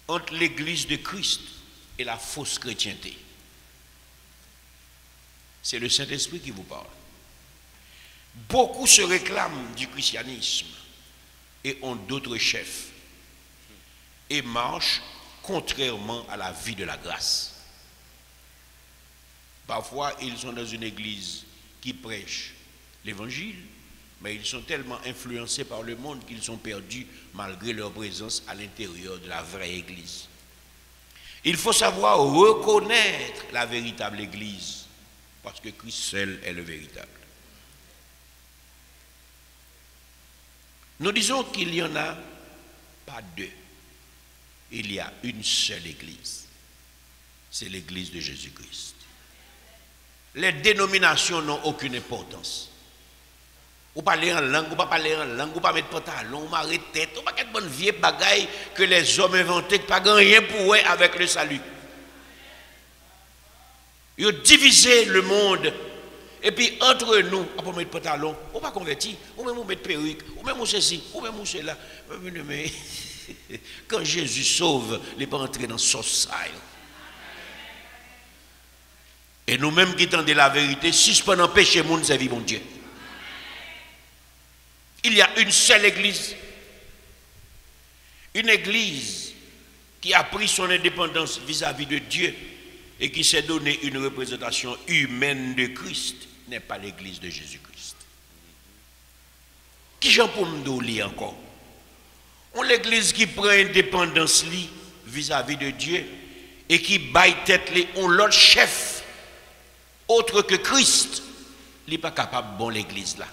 entre l'Église de Christ et la fausse chrétienté. C'est le Saint-Esprit qui vous parle. Beaucoup se réclament du christianisme et ont d'autres chefs et marchent contrairement à la vie de la grâce. Parfois, ils sont dans une église qui prêche l'évangile, mais ils sont tellement influencés par le monde qu'ils sont perdus malgré leur présence à l'intérieur de la vraie église. Il faut savoir reconnaître la véritable église, parce que Christ seul est le véritable. Nous disons qu'il n'y en a pas deux. Il y a une seule église. c'est l'église de Jésus-Christ. Les dénominations n'ont aucune importance. Ou parler en langue, ou pas parler en langue, ou pas mettre pantalon, ou marrer tête, ou pas quelque bonne vieille bagaille que les hommes inventés, pas rien pour eux avec le salut. Ils ont divisé le monde. Et puis entre nous, on peut mettre pantalon, on pas converti, ou même on mettre perruque, ou même on ceci, ou même on cela. Mais quand Jésus sauve, il n'est pas entré dans ce sauce. Et nous-mêmes qui tendons la vérité, suspendons péché, monde servir mon Dieu. Il y a une seule église. Une église qui a pris son indépendance vis-à-vis de Dieu et qui s'est donné une représentation humaine de Christ, n'est pas l'église de Jésus-Christ. Qui j'en peux me dire encore? On l'église qui prend indépendance vis-à-vis de Dieu et qui baille tête on l'autre chef autre que Christ, il n'est pas capable de bon l'église là.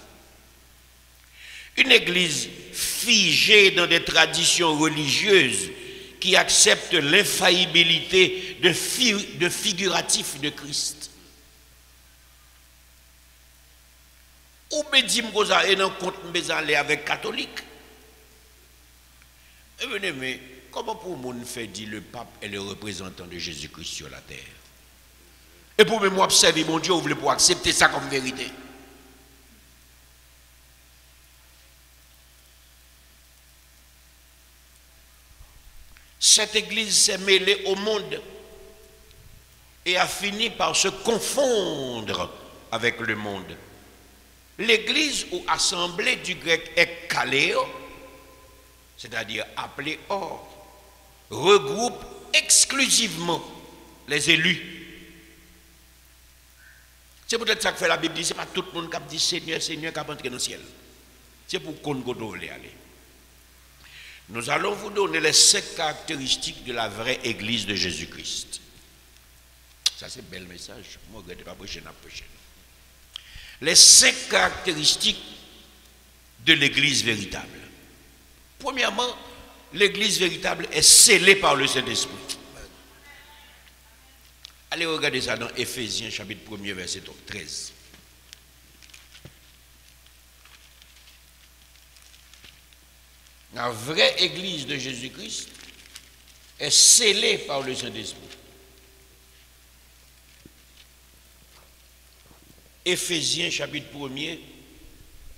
Une église figée dans des traditions religieuses qui accepte l'infaillibilité de figuratif de Christ. Ou me dit que et non compte aller avec catholique. Mais comment pour moun fait dire le pape est le représentant de Jésus-Christ sur la terre? Et pour moi observer mon Dieu, vous voulez pour accepter ça comme vérité? Cette église s'est mêlée au monde et a fini par se confondre avec le monde. L'église ou assemblée du grec ekkaleo, c'est-à-dire appelée hors, regroupe exclusivement les élus. C'est peut-être ça que fait la Bible, ce n'est pas tout le monde qui dit Seigneur, Seigneur, qui a entré dans le ciel. C'est pour qu'on voulait aller. Nous allons vous donner les 5 caractéristiques de la vraie église de Jésus-Christ. Ça, c'est un bel message. Moi, je ne vais pas prêcher, les 5 caractéristiques de l'église véritable. Premièrement, l'église véritable est scellée par le Saint-Esprit. Allez regarder ça dans Éphésiens chapitre 1er, verset 13. La vraie église de Jésus-Christ est scellée par le Saint-Esprit. Éphésiens chapitre 1er,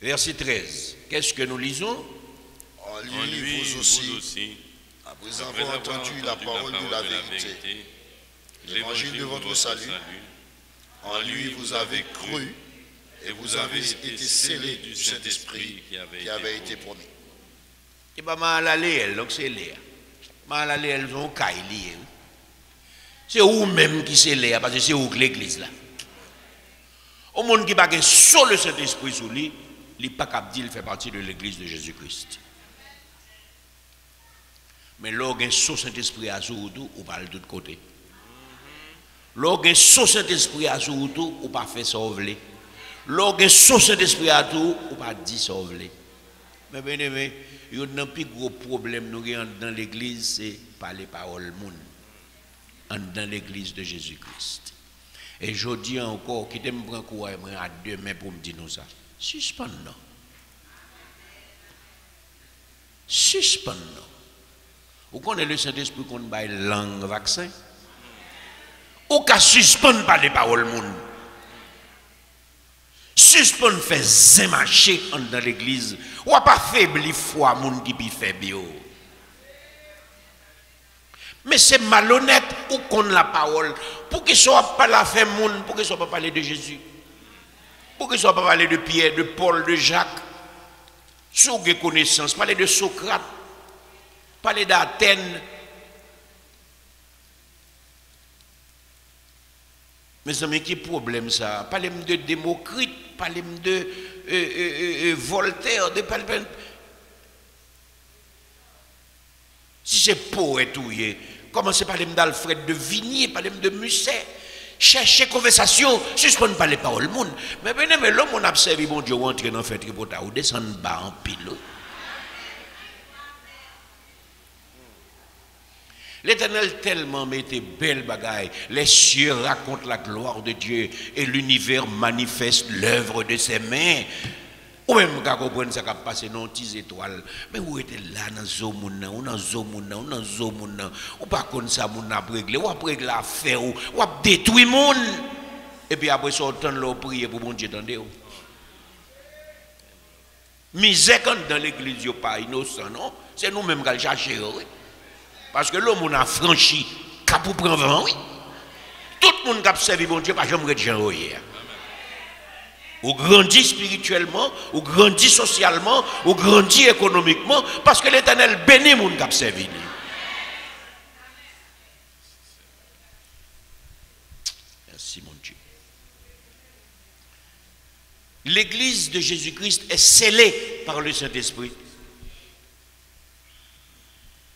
verset 13. Qu'est-ce que nous lisons? En lui, vous aussi, après avoir entendu la parole de la vérité, l'évangile de votre salut, en lui vous avez cru et vous avez été scellés du Saint-Esprit qui avait été promis. Et bien, mal aller elle, donc c'est Léa. Mal aller elles ont caille lié. C'est vous-même qui c'est Léa, parce que c'est vous que l'église là. Au monde qui n'a pas sur le Saint-Esprit sous lui, il n'est pas capable de dire qu'il fait partie de l'église de Jésus-Christ. Mais lorsqu'il y a un Saint-Esprit à sous tout, on parle de l'autre côté. Lorsqu'il y a un Saint-Esprit à sous tout, on ne pas faire sauver. Lorsqu'il y a un Saint-Esprit à tout, on ne pas dire sauver. Mais bien aimé, il y a un plus gros problème nous dans l'église, c'est par les paroles monde. Dans l'église de Jésus-Christ. Et je dis encore, qui me prend courage à demain pour me dire nous ça. Suspend non. Suspend non. Vous connaissez le Saint-Esprit qu'on baille langue vaccin? Ou qu'à suspendre par les paroles monde. Suspendre fait zémacher dans l'église. Ou pas faibli foi monde qui peut faire bio. Mais c'est malhonnête ou qu'on la parole. Pour qu'il ne soit pas la fin monde, pour qu'il ne soit pas parler de Jésus. Pour qu'il ne soit pas parler de Pierre, de Paul, de Jacques. Sur des connaissances, parler de Socrate, parler d'Athènes. Mes amis, qui problème ça? Parlez de Démocrite, parlez de Voltaire, de Palpin. Si c'est poète ou commencez par parler d'Alfred de Vigny, parler de Musset, chercher conversation, suspendre par les paroles monde. Mais l'homme on observe bon Dieu rentrer dans fait tripota ou descendre bas en pile. L'Éternel tellement mettait belle bagaille. Les cieux racontent la gloire de Dieu et l'univers manifeste l'œuvre de ses mains. Ou même quand on comprend ça qui a passé dans 10 étoiles. Mais où était là dans Zomouna, ou dans Zomouna, ou dans Zomouna, ou pas comme ça, moun a réglé, ou a réglé l'affaire, ou a détruit le monde. Et puis après ça, on tente de prier pour bon Dieu, attendez. Misère quand dans l'église, il n'y a pas innocent, non? C'est nous-mêmes qui allons chercher, oui. Parce que l'homme a franchi, cap pour prendre vent, oui. Tout le monde qui a servi bon Dieu, pas jamais de gens, oui. Ou grandit spirituellement, ou grandit socialement, ou grandit économiquement, parce que l'Éternel bénit les gens qui ont servi. Merci mon Dieu. L'église de Jésus-Christ est scellée par le Saint-Esprit.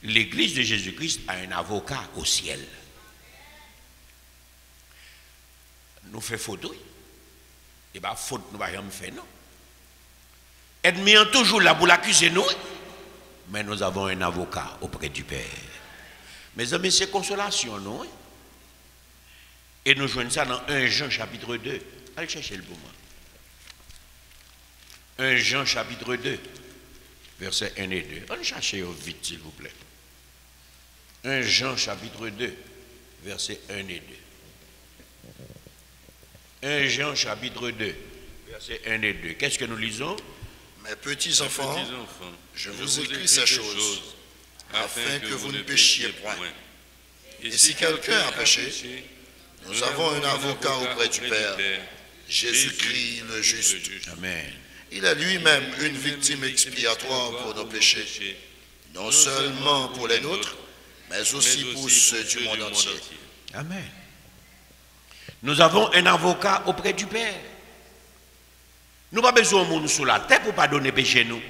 L'église de Jésus-Christ a un avocat au ciel. Nous faisons faute. Et bien, faute, nous ne pouvons jamais faire, non. Ennemi est toujours là pour l'accuser, nous. Mais nous avons un avocat auprès du Père. Mes amis, c'est consolation, non? Et nous jouons ça dans 1 Jean chapitre 2. Allez chercher le pour moi. 1 Jean chapitre 2, versets 1 et 2. Allez chercher vite, s'il vous plaît. 1 Jean chapitre 2, versets 1 et 2. 1 Jean chapitre 2, versets 1 et 2. Qu'est-ce que nous lisons? Mes petits enfants, je vous écris ces choses afin que vous ne péchiez point. Et si quelqu'un a péché, nous avons un avocat auprès du Père, Jésus-Christ le juste. Amen. Il est lui-même une victime expiatoire pour nos péchés, non seulement pour les nôtres, mais aussi pour ceux du monde entier. Amen. Nous avons un avocat auprès du Père. Nous n'avons pas besoin de monde sous la terre pour pardonner péché nous.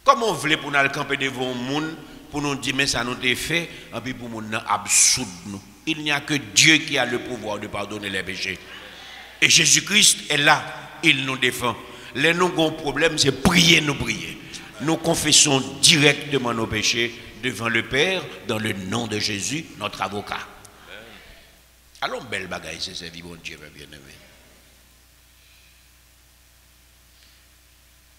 Comment on voulait pour nous camper devant le monde, pour nous dire mais ça nous a fait, et puis pour nous absoudre nous. Il n'y a que Dieu qui a le pouvoir de pardonner les péchés. Et Jésus-Christ est là, il nous défend. Les nous avons un problème, c'est prier, nous prier. Nous confessons directement nos péchés devant le Père, dans le nom de Jésus, notre avocat. Allons, belle bagaille, c'est servir mon Dieu, bien-aimé.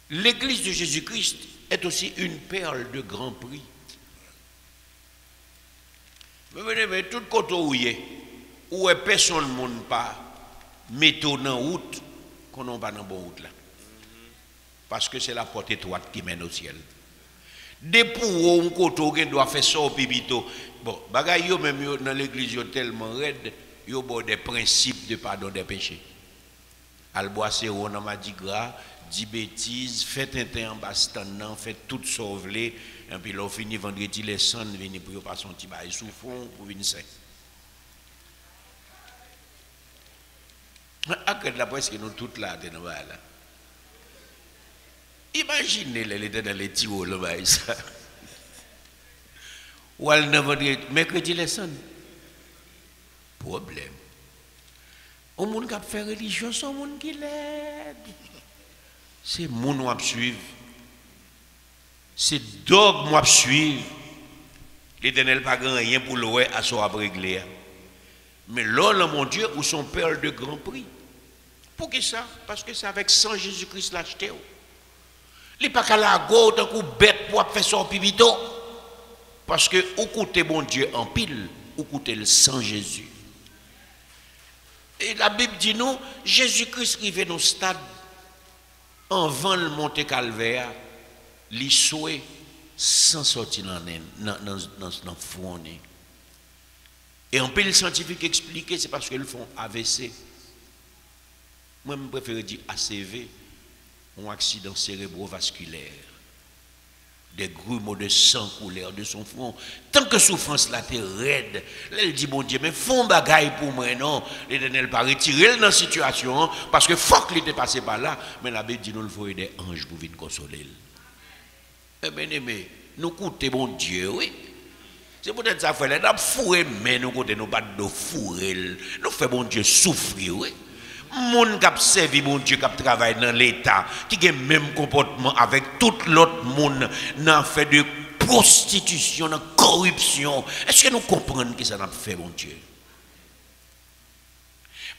L'église de Jésus-Christ est aussi une perle de grand prix. Mais tout côté où est personne ne monde pas, mettons dans route, qu'on n'a pas dans bonne route là. Parce que c'est la porte étroite qui mène au ciel. Depuis où on côté doit faire ça au pibito. Bon, bagaille yo même dans l'église yo tellement raide, yo bon des principes de pardon des péchés. Alboise on a dit gras, dit bêtises, fait un en bastan, fait tout sauver et puis l'on finit vendredi les sons venir pour passer son petit bail sous fond pour venir sain. Après la presse que nous toutes là de nous là. Imaginez les étaient dans les tirs là ça. Ou elle ne vendredi mercredi les sons. Problème. Au monde qui a fait religion, c'est un monde qui l'aide. C'est mon qui suivre. C'est dogme qui suivre. L'Éternel n'a pas rien pour l'oué à son régler. Mais là, mon Dieu, où son perle de grand prix. Pour qui ça? Parce que c'est avec sang Jésus-Christ l'acheté. Il n'est pas qu'à la gauche, d'un coup bête pour faire son pibito. Parce que où coûte bon Dieu en pile, où coûte le sang Jésus. Et la Bible dit nous, Jésus-Christ arrive dans le stade, en vent le monte Calvaire, il souhait sans sortir dans le fond. Et en pile scientifique expliqué, c'est parce qu'ils font AVC. Moi, je préfère dire ACV, un accident cérébrovasculaire. Des grumeaux de sang coulèrent de son front. Tant que souffrance là t'es raide, là il dit bon Dieu, mais font bagaille pour moi, non. L'Éternel pas retirer dans la situation, parce que faut qu'il était passé par là, mais la Bible dit nous il faut des anges pour venir consoler. Eh bien aimé, nous coûtons bon Dieu, oui. C'est peut-être ça fait là, nous fourrer, mais nous côté nous pas de fourrer. Nous fait bon Dieu souffrir, oui. Moun qui a servi mon Dieu, qui a travaillé dans l'État, qui a le même comportement avec tout l'autre monde, n'a fait de prostitution, dans la corruption. Est-ce que nous comprenons que ça n'a pas fait, mon Dieu?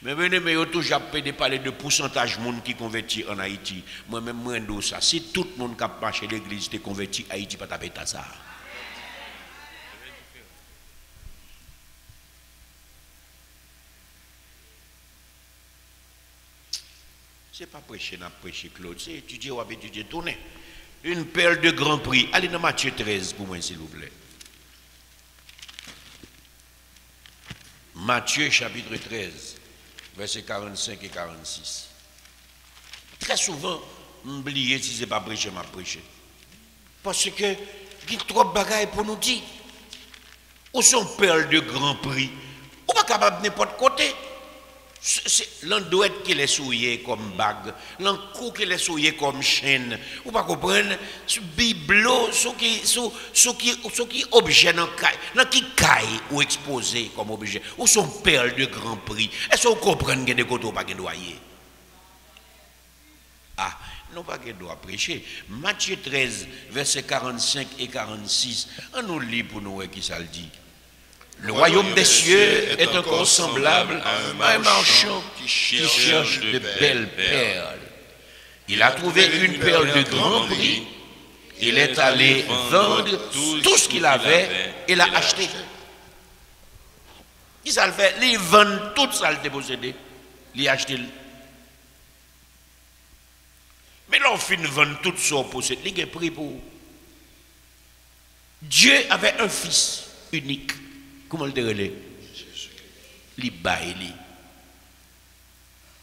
Mais venez, mais toujours parler de pourcentage de monde qui convertit en Haïti. Moi-même, moi, ça. Si tout le monde qui a marché l'église est converti, Haïti pas taper ça. C'est pas prêcher, n'a prêché Claude, c'est étudier ou étudier, tourner. Une perle de grand prix. Allez dans Matthieu 13 pour moi, s'il vous plaît. Matthieu chapitre 13, versets 45 et 46. Très souvent, m'oublier si ce n'est pas prêcher, m'a prêché. Parce que il y a trop de bagailles pour nous dire. Où sont perles de grand prix? Ou pas capable de n'importe côté. L'endouette qui les souillé comme bague, l'encou qui les souillé comme chaîne. Ou pas comprendre, ce bibelot, ce qui objet dans qui caille ou exposé comme objet, ou son perles de grand prix. Est-ce que vous comprenez que des côtés ou pas de doyer? Ah, non pas que doit prêcher. Matthieu 13, versets 45 et 46. On nous lit pour nous qui ça le dit. Le royaume des cieux est encore semblable à un marchand qui cherche de belles perles. Il a trouvé une perle de grand prix. Il est allé vendre tout ce qu'il avait et l'a acheté. Il s'est fait, il vend tout ça qu'il possédé. Il a acheté. Mais là, on finit de vendre tout ça possédé. Il a pris pour. Dieu avait un fils unique. Comment le dire? Il baille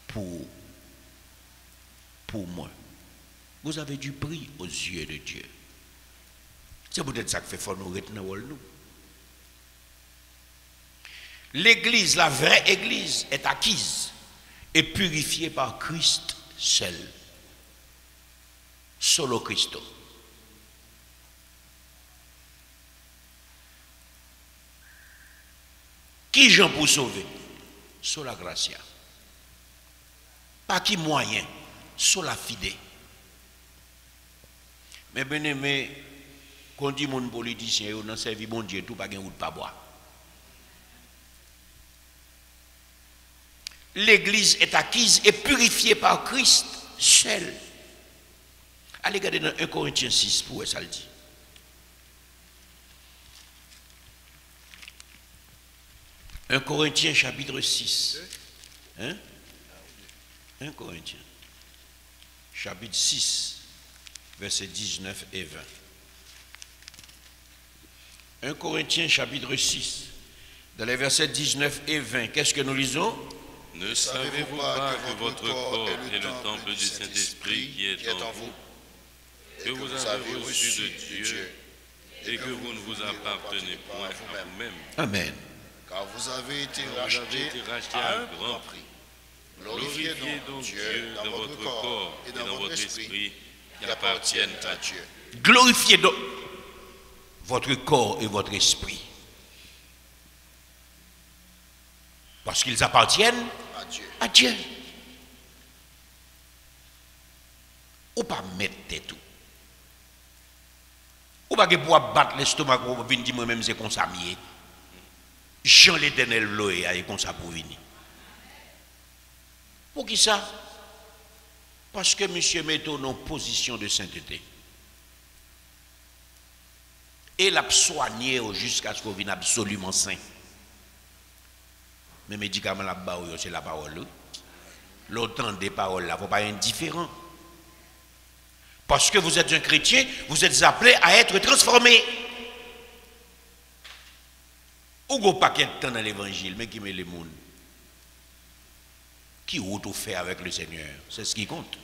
pour moi. Vous avez du prix aux yeux de Dieu. C'est peut-être ça qui fait fort nous retenir nous. L'église, la vraie église, est acquise et purifiée par Christ seul. Solo Christo. Qui j'en pour sauver? Sur la gracia. Pas qui moyen? Sur la fide. Mais bien aimé, quand on dit mon politicien, on a servi bon Dieu, tout pas gain ou pas boire. L'église est acquise et purifiée par Christ seul. Allez regarder dans 1 Corinthiens 6 pour ça le dit. 1 Corinthiens chapitre 6. Hein? 1 Corinthiens chapitre 6, versets 19 et 20. 1 Corinthiens chapitre 6, dans les versets 19 et 20, qu'est-ce que nous lisons? Ne savez-vous pas que votre corps est le temple du Saint-Esprit qui est en vous, que vous avez reçu de Dieu et que vous ne vous appartenez point à vous-même? Amen. Car vous avez été rachetés à un grand prix. Glorifiez donc Dieu dans votre corps et dans votre esprit qui appartiennent à Dieu. Glorifiez donc votre corps et votre esprit. Parce qu'ils appartiennent à Dieu. Ou pas mettre tout. Ou pas que pour battre l'estomac pour venir dire moi-même c'est comme ça mieux. Jean l'Éternel loé est comme ça pour venir. Pour qui ça? Parce que monsieur met en position de sainteté. Et l'a soigné jusqu'à ce qu'on vienne absolument saint. Mais médicament là-bas, c'est la parole. L'autant des paroles là, il ne faut pas être indifférent. Parce que vous êtes un chrétien, vous êtes appelé à être transformé. Ou go paquet de temps dans l'évangile, mais qui met les monde? Qui a tout fait avec le Seigneur? C'est ce qui compte.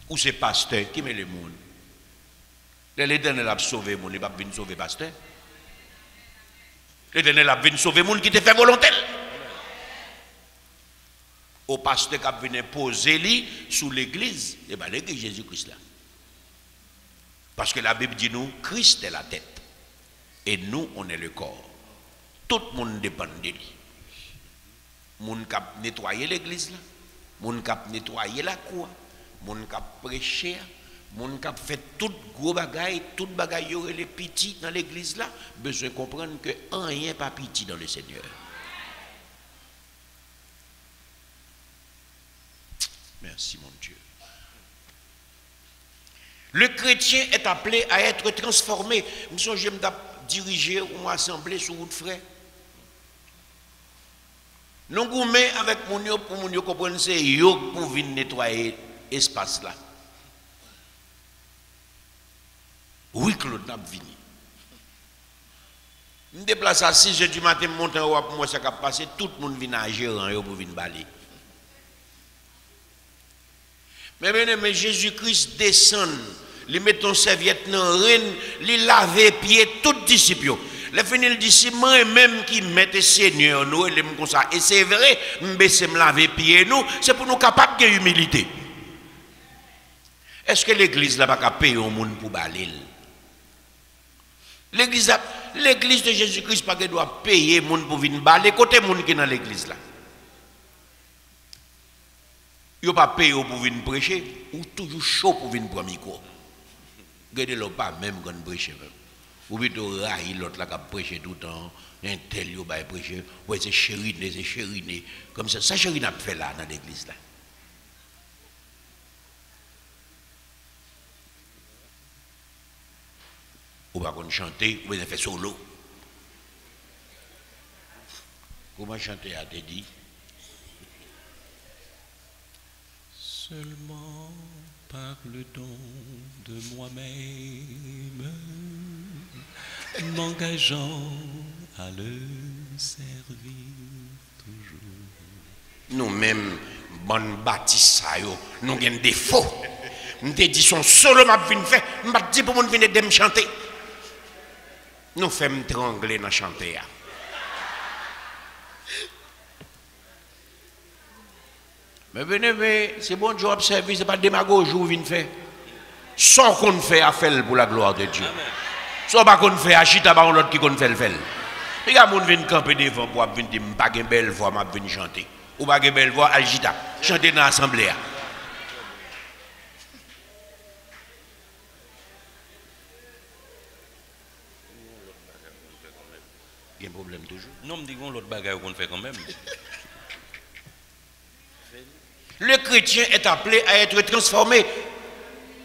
Ou c'est pasteur qui met les monde? L'Éternel a sauvé le monde, il va venir sauver pasteur. L'Éternel a venir sauver le monde qui te fait volontaire. Au pasteur qui a venu poser lui sous l'église, et bien l'église Jésus-Christ là. Parce que la Bible dit nous, Christ est la tête. Et nous, on est le corps. Tout le monde dépend de lui. Moun kap nettoyer l'église là, moun kap nettoyer la cour, moun kap prêcher, Mon cap fait tout gros bagaille, tout bagaille aurait les petits dans l'église là, besoin de comprendre que rien pas petit dans le Seigneur. Merci mon Dieu. Le chrétien est appelé à être transformé. Monsieur, je me diriger ou assemblée sur votre frère. Nous gourmets avec mon yo pour mon yo comprendre c'est yo pour venir nettoyer espace là. Oui, Claude n'a venu. Je me déplace à 6 h du matin, monte en haut pour moi ça cap passer, tout le monde vient à gérer pour venir balayer. Mais bien, mais Jésus-Christ descend, il met ton serviette dans reine, il lave les pieds, tout disciple. Le fini le disciple même qui met Seigneur nous et comme ça. Et c'est vrai, me laver pieds nous, c'est pour nous capables de humilité. Est-ce que l'église là pas payer au monde pour balayer? L'église de Jésus-Christ pas doit payer monde pour venir balayer côté monde qui est dans l'église là. Yo pas payé pour venir prêcher ou toujours chaud pour venir prendre micro. Regardez-le pas même quand prêcher. Ou plutôt railler l'autre là qui prêcher tout le temps, un tel yo va prêcher, ouais c'est chériné comme ça chérine a fait là dans l'église là. Ou pas qu'on chanter, ou bien faire solo. Comment chanter a te dit? Seulement par le don de moi-même, m'engageant à le servir toujours. Nous-mêmes, bonne bâtisse, nous avons des défauts. Nous te dit son solo m'a venu faire, m'a dit pour mon venir de me chanter. Nous faisons trembler dans chanter. Mais venez, c'est bon job service, c'est pas démagogie ou vient faire. Sans qu'on fait à faire pour la gloire de Dieu. Sans pas qu'on fait à chita par l'autre qui qu'on fait le faire. Les gars, mon vient camper devant pour venir dire pas une belle voix, m'a venir chanter. Ou pas une belle voix, agita, chanter dans l'assemblée. Il y a un problème toujours. Non, me dit qu'on l'autre bagaille qu'on fait quand même. Le chrétien est appelé à être transformé.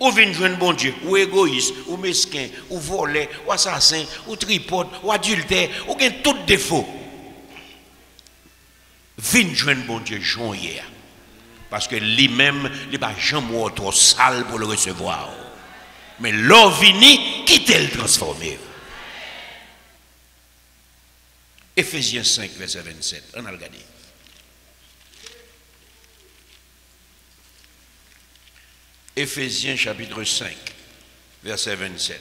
Ou vient jouer bon Dieu, ou égoïste, ou mesquin, ou volé, ou assassin, ou tripote, ou adultère, ou gain tout défaut. Vient jouer bon Dieu, Jean hier. Parce que lui-même, il n'a pas jamais trop sale pour le recevoir. Mais l'homme vini, quitte le transformer. Éphésiens 5, verset 27. On a regardé. Éphésiens chapitre 5, verset 27.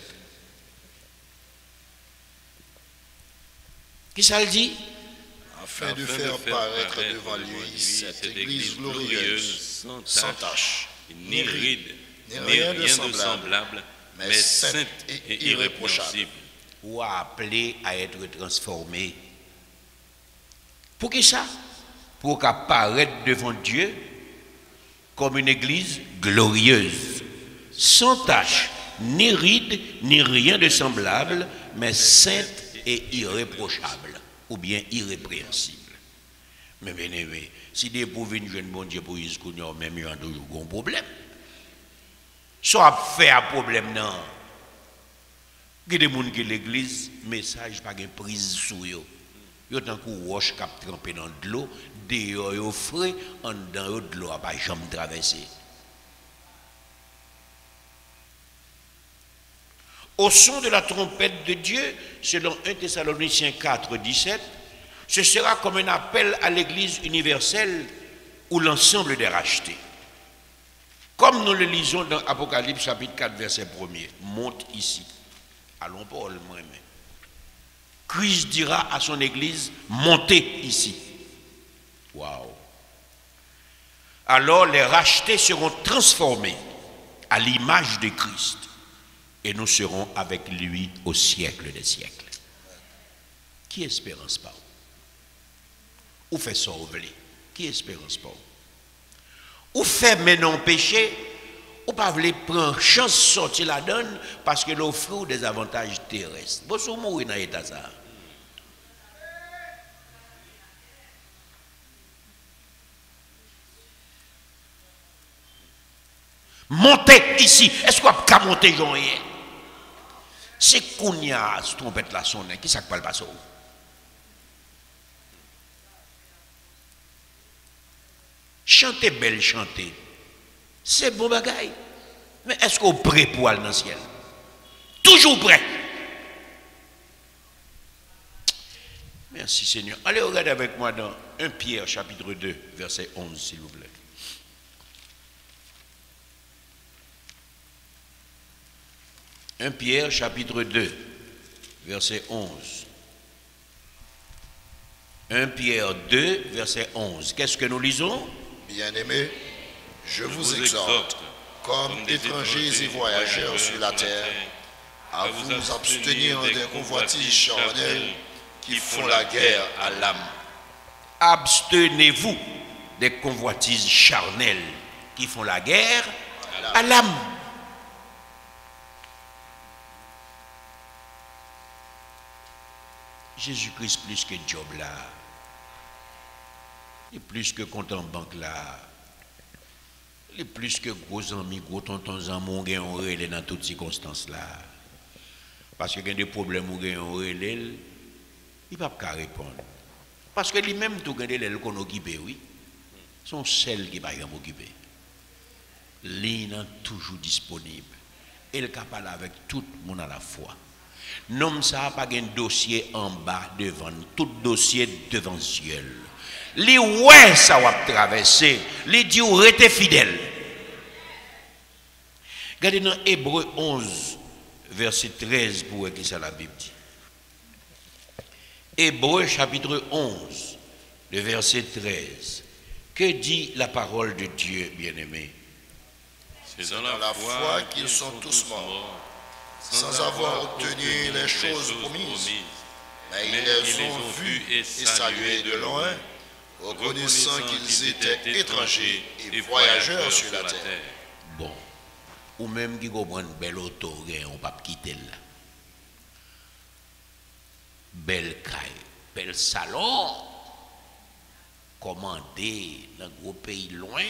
Qui ça le dit? Afin de faire paraître devant lui cette église glorieuse, sans tache, ni ride, ni rien de semblable, mais sainte et irréprochable. Ou appelé à être transformé. Pour qui ça? Pour qu'apparaître devant Dieu comme une église glorieuse, sans tache, ni ride, ni rien de semblable, mais sainte et irréprochable, ou bien irrépréhensible. Mais bien aimé, si des pauvres viennent bon Dieu pour y même il y a toujours un problème. Soit fait un problème, non. Il y a des gens qui l'église, message pas de prise sur eux. Il y a tant que roche qui a trempé dans de l'eau, dehors au frais, en dedans de l'eau n'a pas jamais traversé. Au son de la trompette de Dieu, selon 1 Thessaloniciens 4, 17, ce sera comme un appel à l'église universelle ou l'ensemble des rachetés. Comme nous le lisons dans Apocalypse chapitre 4, verset 1er, monte ici. Allons Paul, moi-même. Christ dira à son église, montez ici. Waouh. Alors les rachetés seront transformés à l'image de Christ et nous serons avec lui au siècle des siècles. Qui espérance pas? Ou fait sauver? Qui espérance pas? Ou fait maintenant péché? Ou pas voulez prendre chance de sortir la donne parce que l'offre des avantages terrestres. Vous pouvez mourir dans l'état ça. Montez ici. Est-ce qu'on peut monter Jean hier? C'est qu'on y a ce trompette là sonne. Qui ça parle pas ça? Chantez belle, chantez. C'est bon bagaille. Mais est-ce qu'on est prêt pour aller dans le ciel? Toujours prêt. Merci Seigneur. Allez regarder avec moi dans 1 Pierre chapitre 2 verset 11 s'il vous plaît. 1 Pierre chapitre 2 verset 11. 1 Pierre 2 verset 11. Qu'est-ce que nous lisons? Bien-aimés, je vous exhorte, comme étrangers et voyageurs sur la terre, à vous abstenir des convoitises charnelles qui font la guerre à l'âme. Abstenez-vous des convoitises charnelles qui font la guerre à l'âme. Jésus-Christ plus que Job là, et plus que compte en banque là, et plus que gros amis, gros tontons amours qui ont relé dans toutes circonstances là. Parce qu'il y a des problèmes où ils ont relé, il ne peut pas répondre. Parce que lui-même, tout le monde qu'on occupe, oui, sont celles qui ne peuvent pas occuper. Il est toujours disponible. Il est capable avec tout le monde à la fois. Non, ça n'a pas un dossier en bas devant, tout dossier devant le ciel. Les ouais, ça va traverser. Les dit ou restez fidèles. Regardez dans Hébreu 11, verset 13, pour qui ça la Bible dit. Hébreu chapitre 11, le verset 13. Que dit la parole de Dieu, bien-aimé? C'est dans la foi qu'ils sont tous morts, sans avoir obtenu les choses promises. Mais ils les ont vus et salués de loin, reconnaissant qu'ils étaient étrangers et voyageurs sur la terre. Bon, ou même qui comprennent belle auto, on ne peut pas quitter là. Belle caille, bel salon, commandé dans un gros pays loin.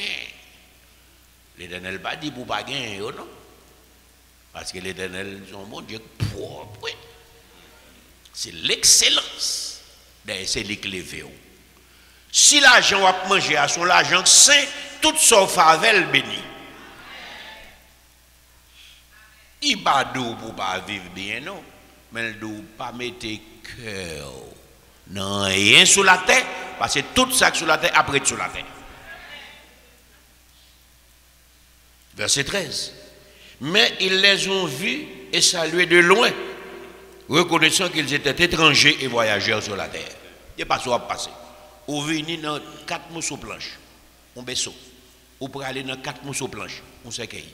L'Éternel n'a pas dit pour ne pas gagner, non? Parce que l'Éternel, son bon Dieu propre. C'est l'excellence. D'ailleurs, c'est l'éclairé. Si l'argent va manger à son argent saint, tout son favel béni. Il ne va pas pour pas vivre bien, non? Mais il ne doit pas mettre cœur. Non, rien sur la terre, parce que tout ça sur la terre, après sur la terre. Verset 13. Mais ils les ont vus et salués de loin, reconnaissant qu'ils étaient étrangers et voyageurs sur la terre. Il n'y a pas ça à passer. Ou venir dans 4 mousses planches, on baisse. Ou pour aller dans 4 mousses planches, on s'accueille.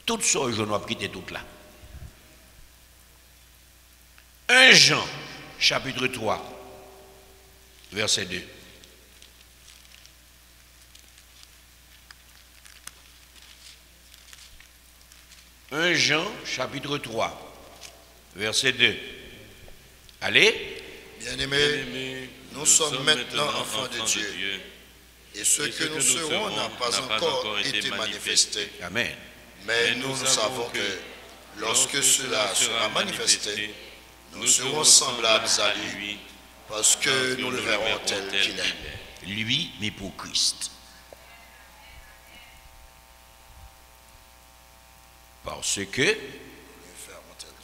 Tout ça, je dois quitter tout là. 1 Jean, chapitre 3, verset 2. 1 Jean, chapitre 3, verset 2. Allez. Bien-aimés, nous sommes maintenant enfants de Dieu. Et ce que nous serons n'a pas encore été manifesté. Amen. Mais nous savons que lorsque cela sera manifesté, nous serons semblables à lui, parce que nous le verrons tel qu'il est. Lui, mais pour Christ. Parce que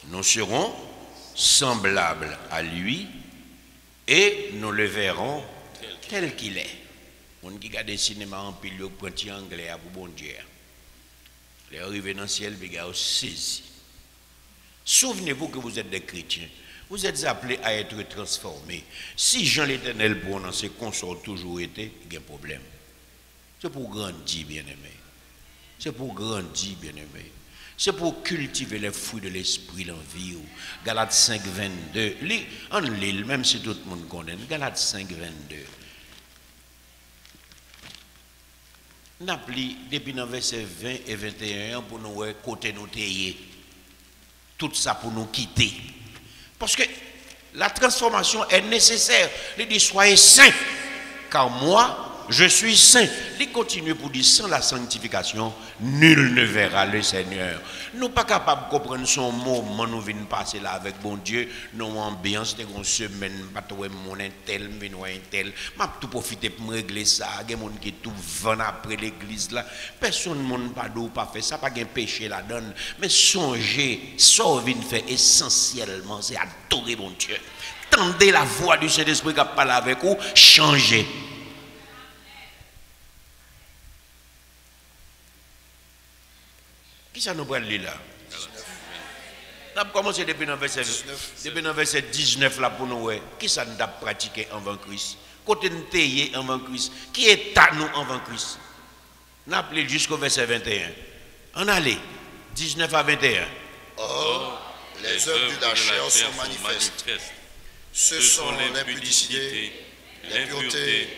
nous serons semblables à lui et nous le verrons tel qu'il est. On qui regarde des cinémas en pile, le pointier anglais à bon Dieu. Les arrivés dans le ciel, les gars, saisi. Souvenez-vous que vous êtes des chrétiens. Vous êtes appelés à être transformés. Si Jean l'Éternel prononce qu'on soit toujours été, il y a un problème. C'est pour grandir, bien-aimé. C'est pour grandir, bien-aimé. C'est pour cultiver les fruits de l'esprit, l'envie. Galates 5, 22. En l'île, même si tout le monde connaît. Galates 5, 22. N'a pris depuis dans verset 20 et 21 pour nous côté nous tailler. Tout ça pour nous quitter. Parce que la transformation est nécessaire. Il dit soyez saints, car moi, je suis saint. Il continue pour dire sans la sanctification, nul ne verra le Seigneur. Nous pas capables de comprendre son moment, nous venons passer là avec bon Dieu, nos ambiance, nous une semaine, pas trouver mon tel, un tel. M'a tout profiter pour me régler ça. Il y a des gens qui tout vont après l'église là. Personne ne pas d'où pas fait ça, pas de péché là donne. Mais songez, ça vient faire essentiellement, c'est adorer mon Dieu. Tendez la voix du Saint-Esprit qui parle avec vous, changez. Qui ça nous prend là? On a commencé depuis le verset 19 là pour nous. Qui ça nous a pratiqué avant Christ? Côté nous taillé avant Christ. Qui est à nous avant Christ? On a appelé jusqu'au verset 21. On allait 19 à 21. Or, les œuvres de la chair sont manifestes. Ce sont l'impudicité, l'impureté,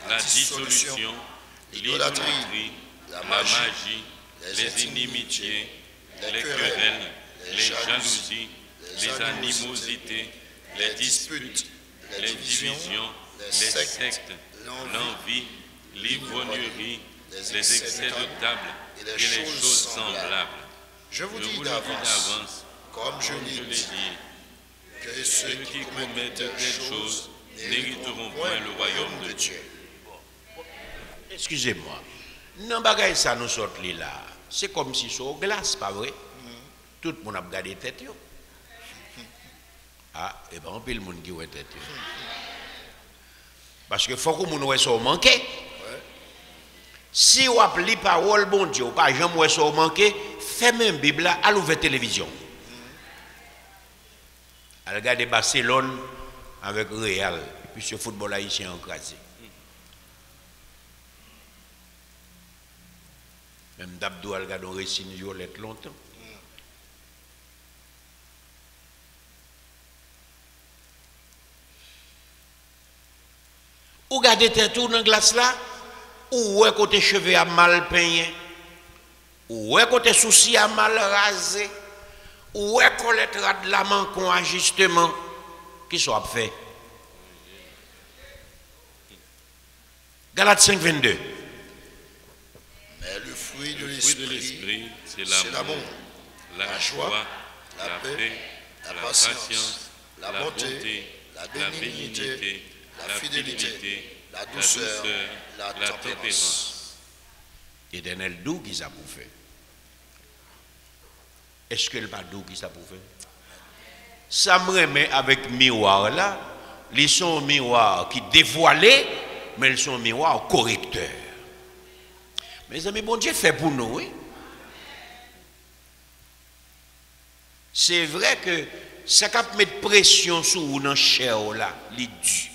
la dissolution, l'idolâtrie, la magie, les inimitiés, les querelles, les jalousies, les animosités, les disputes, les divisions, les sectes, l'envie, l'ivrognerie, les excès de table et les choses semblables. Je vous dis d'avance, comme je l'ai dit, que ceux qui commettent telles choses n'hériteront point le royaume de Dieu. Excusez-moi. Non, bagaille ça nous sort là. C'est comme si c'est au glace, pas vrai? Tout le monde a regardé tête. Ah, et bien, on peut le monde qui a tête. Parce que faut que nous nous soit manqué. Si on a les paroles, bon Dieu, pas jamais soit manqué, fait même Bible là, à l'ouvrir télévision. À regarder Barcelone avec Real, puis ce football haïtien encrasé. Même d'Abdou a regardé Récine Violette longtemps. Ou regardez tes tours dans la glace là, ou ouais côté cheveux à mal peigné, ou ouais côté souci à mal rasé, ou ouais colette de la manquon ajustement, qui soit fait. Galates 5, 22. Mais le fruit de l'esprit, c'est l'amour, la joie, la paix, la patience, la bonté, la bénignité, la fidélité, la douceur, la tempérance. Éternel doux qui ça pour faire. Est-ce que le pas doux qui ça pour faire? Ça me remet avec miroir là. Ils sont miroirs qui dévoilent, mais ils sont miroirs correcteurs. Mes amis, bon Dieu fait pour nous, oui. C'est vrai que ça cap mettre pression sur vous dans chair là, les dû.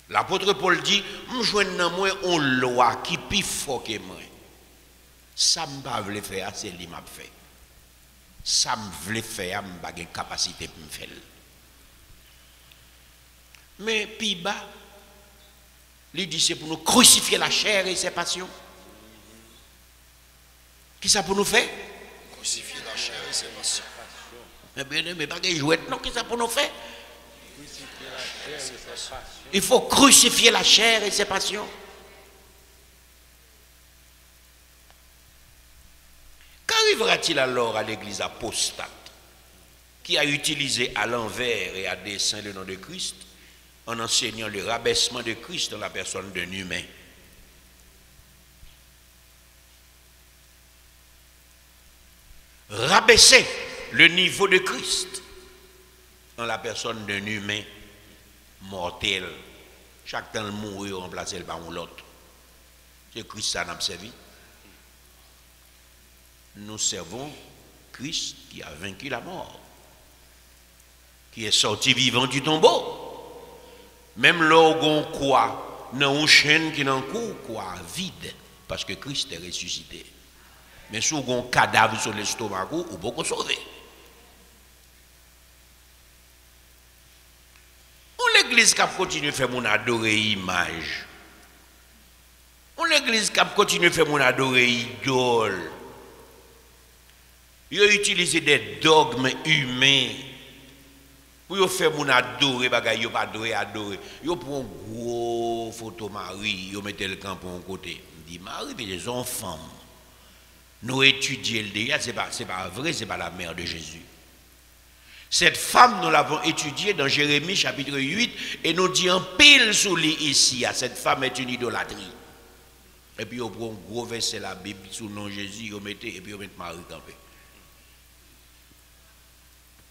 L'apôtre Paul dit, je joigne dans moi une loi qui plus fort que moi. Ça me pas veut faire, c'est lui m'a fait. Ça me veut faire, je pas de capacité pour me faire. Mais puis bas, il dit c'est pour nous crucifier la chair et ses passions. Qui ça pour nous faire? Crucifier la chair et ses passions. Mais bien, mais pas de jouet, non, qui ça pour nous faire? Il faut crucifier la chair et ses passions. Qu'arrivera-t-il alors à l'église apostate qui a utilisé à l'envers et à dessein le nom de Christ en enseignant le rabaissement de Christ dans la personne d'un humain? Rabaisser le niveau de Christ dans la personne d'un humain mortel. Chaque temps le mourir, remplacer par l'autre. C'est Christ ça n'a pas servi. Nous servons Christ qui a vaincu la mort, qui est sorti vivant du tombeau. Même l'orgon quoi, dans une chaîne qui n'en court quoi, vide, parce que Christ est ressuscité. Mais si vous avez un cadavre sur l'estomac, vous pouvez beaucoup sauver. L'église qui continue à faire mon adorer image. l'église qui continue à faire mon adorer idole. Ils utilisent des dogmes humains pour faire mon adorer, ils pas adorer. Ils prennent une grosse photo Marie, ils mettent le camp pour un côté. Ils disent Marie, mais les enfants. Nous étudions le déjà, ce n'est pas vrai, ce n'est pas la mère de Jésus. Cette femme, nous l'avons étudiée dans Jérémie chapitre 8, et nous dit en pile sous lui ici, cette femme est une idolâtrie. Et puis on prend un gros verset de la Bible sous le nom de Jésus, on mettez, et puis on met Marie campée.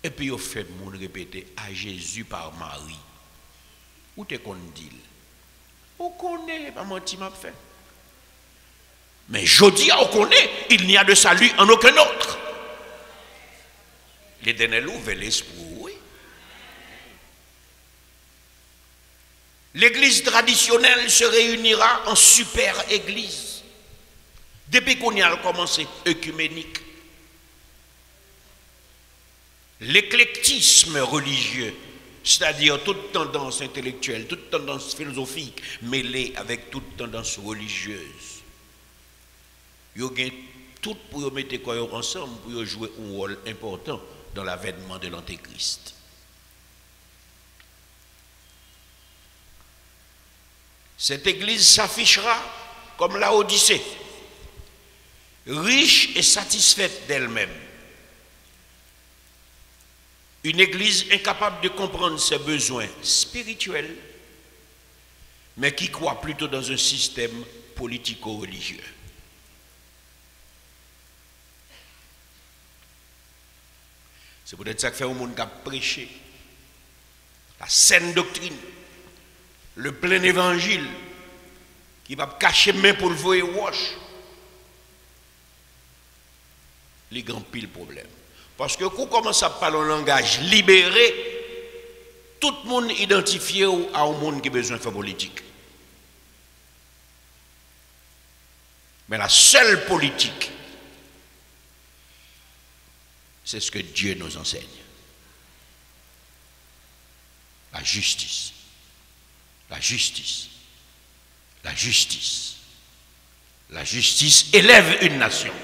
Et puis on fait le monde répéter à Jésus par Marie. Où t'es qu'on dit? On connaît, pas menti m'a fait. Mais je dis, on connaît, il n'y a de salut en aucun autre. L'Éternel ouvre l'esprit, oui. L'église traditionnelle se réunira en super église. Depuis qu'on y a commencé, œcuménique. L'éclectisme religieux, c'est-à-dire toute tendance intellectuelle, toute tendance philosophique, mêlée avec toute tendance religieuse. Ils ont tout pour mettre quoi ensemble pour jouer un rôle important dans l'avènement de l'Antéchrist. Cette église s'affichera comme la Odyssée, riche et satisfaite d'elle-même. Une église incapable de comprendre ses besoins spirituels, mais qui croit plutôt dans un système politico-religieux. C'est peut-être ça que fait au monde qui a prêché la saine doctrine, le plein évangile, qui va cacher main pour le voyer wash. Les grands pile problèmes. Parce que quand on commence à parler un langage libéré, tout le monde identifié à un monde qui a besoin de faire politique. Mais la seule politique, c'est ce que Dieu nous enseigne. La justice. La justice. La justice. La justice élève une nation.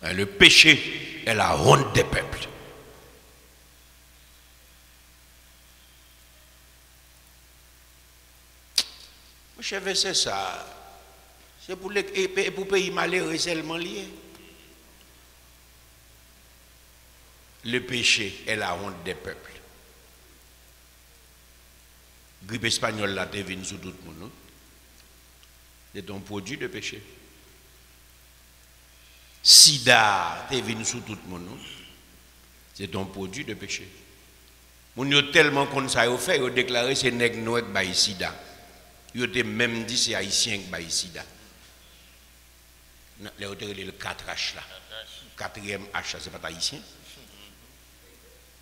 Mais le péché est la honte des peuples. Mon cher, c'est ça. C'est pour les pays malheureux seulement lié. Le péché est la honte des peuples. Grippe espagnole là, t'es venu sur tout le monde. C'est un produit de péché. Sida, t'es venu sur tout le monde. C'est un produit de péché. Moun yo tellement qu'on ça yo fait, yo déclaré c'est nèg noir qui bail sida. Yo te même dit c'est haïtien qui bail sida. Le le 4H là. 4e H là, c'est pas haïtien.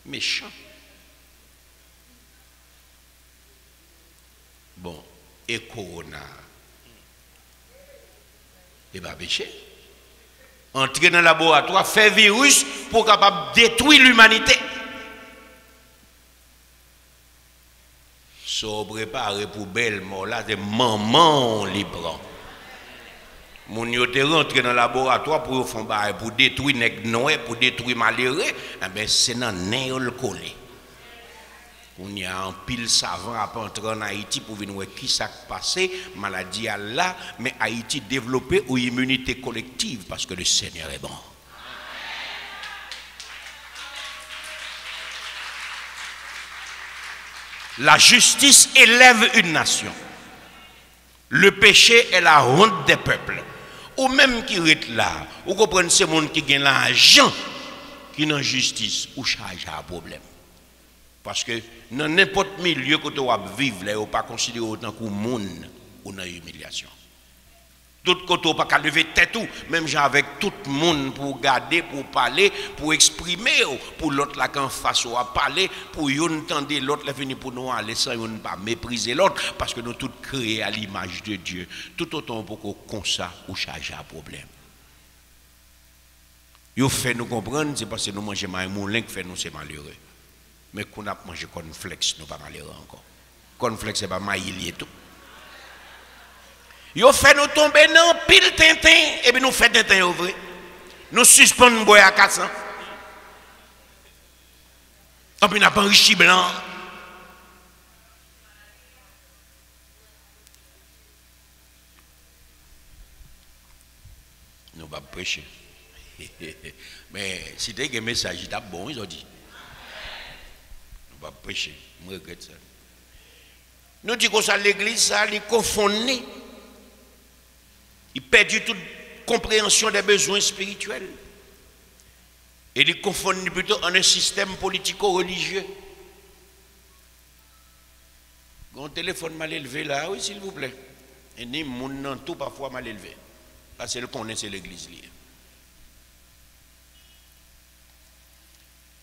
Méchant. Bon, et Corona, et pas péché. Entrer dans le laboratoire, faire virus pour capable détruire l'humanité. So préparé pour belle mort là, c'est maman libre. Moun yo te rentre dans le laboratoire pour faire bail pour détruire nèg noir, pour détruire malheureux, eh ben c'est dans nez le collé. On y a un pile savant à entrer en Haïti pour venir voir qui s'est passé, maladie à là, mais Haïti développé une immunité collective parce que le Seigneur est bon. La justice élève une nation. Le péché est la honte des peuples. Ou même qui est là, ou comprenez ces gens qui gagnent l'argent, qui n'ont justice, ou charge à un problème. Parce que dans n'importe milieu que tu vas vivre, il ne pas considérer autant que le monde ou dans l'humiliation. Tout côté pas qu'à lever tête ou même avec tout le monde pour garder, pour parler, pour exprimer, pour l'autre là qu'en face à parler, pour yon entendre l'autre là venir pour nous aller sans yon pas mépriser l'autre parce que nous tous créés à l'image de Dieu. Tout autant pour qu'on comme ça ou charger un problème. Yo fait nous comprendre c'est parce que nous mangeons un moulin qui fait nous c'est malheureux. Mais qu'on a mangé cornflakes nous pas malheureux encore. Cornflakes c'est pas maïli et tout. Yo fait nous tomber dans pile tintin et puis nous fait tintin au vrai. Nous suspendons bois à 400. Et puis nous avons enrichi blanc. Nous va prêcher. Mais si tu as un message, c'est bon, ils ont dit. Nous va prêcher. Je regrette ça. Nous disons que l'église, ça, il confondé. Il perd toute compréhension des besoins spirituels. Et il confond plutôt en un système politico-religieux. Un téléphone mal élevé là, oui, s'il vous plaît. Et ni mon tout parfois mal élevé. Parce que qu'on est, c'est l'église liée.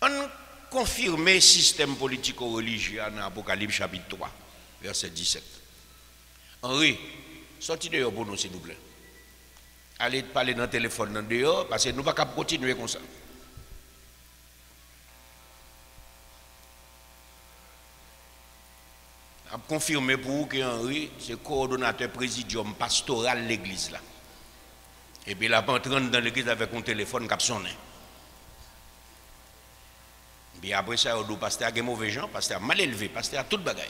On confirme le système politico-religieux dans Apocalypse chapitre 3, verset 17. Henri, sortez dehors pour nous, s'il vous plaît. Allez parler dans le téléphone dans dehors, parce que nous ne pouvons pas continuer comme ça. Je confirme pour vous que Henri, c'est coordonnateur présidium pastoral de l'église là. Et puis il a entré dans l'église avec un téléphone qui a sonné. Puis après ça, le pasteur a mauvais gens, pasteur a mal élevé, pasteur a tout bagaille.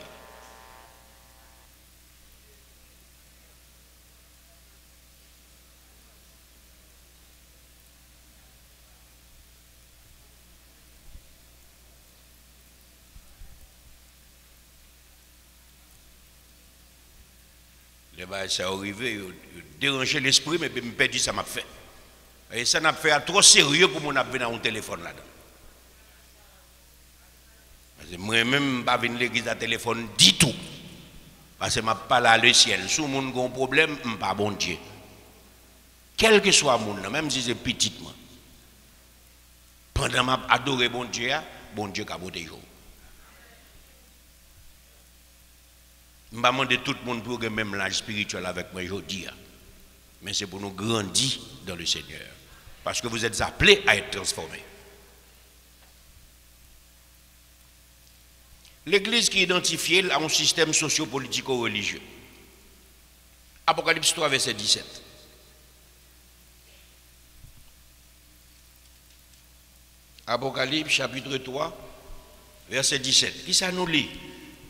Ça arrivé, déranger l'esprit, mais je me perdu ça m'a fait. Et ça n'a fait trop sérieux pour mon venir dans un téléphone là-dedans. Moi-même, je ne pas venir à l'église à téléphone du tout. Parce que je ne pas là le ciel. Si mon a un problème, je ne pas bon Dieu. Quel que soit mon, même si c'est petit, moi. Pendant que je adore bon Dieu a protégé. Je ne vais pas demander tout le monde pour que même l'âge spirituel avec moi aujourd'hui. Mais c'est pour nous grandir dans le Seigneur. Parce que vous êtes appelés à être transformés. L'Église qui est identifiée à un système socio-politico-religieux. Apocalypse 3, verset 17. Apocalypse chapitre 3, verset 17. Qui ça nous lit?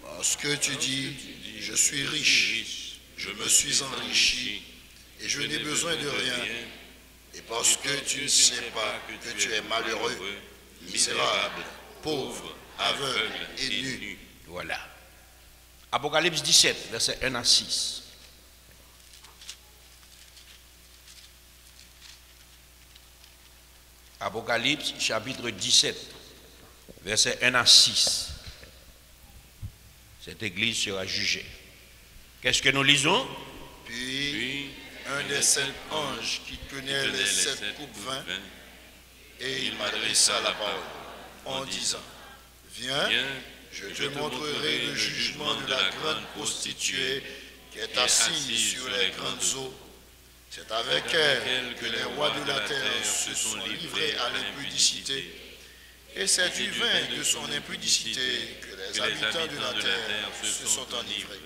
Parce que tu dis, je suis riche, je me suis enrichi, et je n'ai besoin de rien. Et parce que tu ne sais pas que tu es malheureux, misérable, pauvre, aveugle et nu. Voilà. Apocalypse 17, verset 1 à 6. Apocalypse chapitre 17, verset 1 à 6. Cette église sera jugée. Qu'est-ce que nous lisons? Puis un des 7 anges qui tenait les 7 coupes vint, et il m'adressa la parole en disant, viens, je te montrerai le jugement de la grande prostituée qui est assise sur les grandes eaux. C'est avec elle que les rois de la terre se sont livrés à l'impudicité. Et c'est du vin de son impudicité que les habitants de la terre se sont enivrés.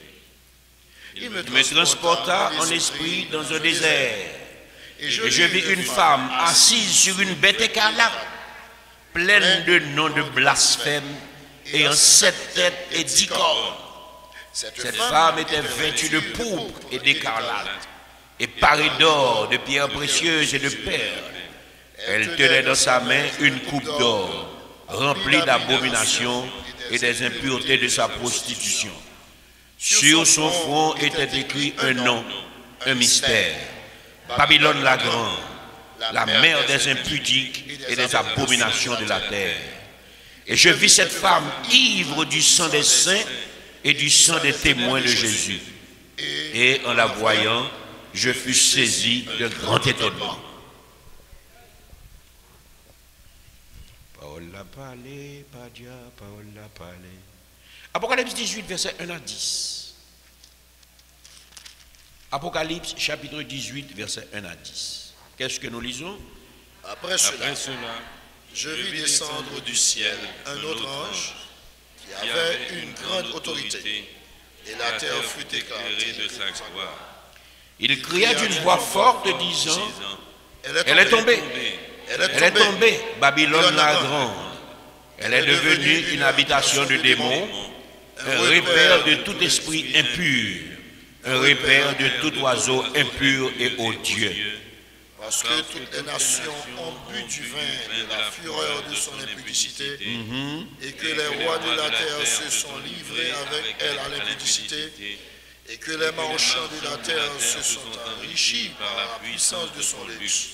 Il me transporta en esprit dans un désert. Et je vis une femme assise sur une bête écarlate, pleine de noms de blasphème, ayant 7 têtes et 10 cornes. Cette femme était vêtue de pourpre et d'écarlate, et parée d'or, de pierres précieuses et de perles. Elle tenait dans sa main une coupe d'or, remplie d'abominations et des impuretés de sa prostitution. Sur son front était écrit un nom, un mystère. Babylone la grande, la mère des impudiques et des abominations de la terre. Et je vis cette femme ivre du sang des saints et du sang des témoins de Jésus. Et en la voyant, je fus saisi de grand étonnement. Parole la parlé, Padia, parole la parlé. Apocalypse 18, verset 1 à 10. Apocalypse chapitre 18, verset 1 à 10. Qu'est-ce que nous lisons? Après cela, je vis descendre du ciel un autre ange qui avait une grande autorité, et la terre fut éclairée de sa gloire. Il cria d'une voix forte, disant, elle est tombée, elle est tombée, Babylone la grande. Elle est devenue une habitation de démons, un repère de tout esprit impur, un repère de tout oiseau impur et odieux. Parce que toutes les nations ont bu du vin de la fureur de son impudicité, et que les rois de la terre se sont livrés avec elle à l'impudicité, et que les marchands de la terre se sont enrichis par la puissance de son luxe.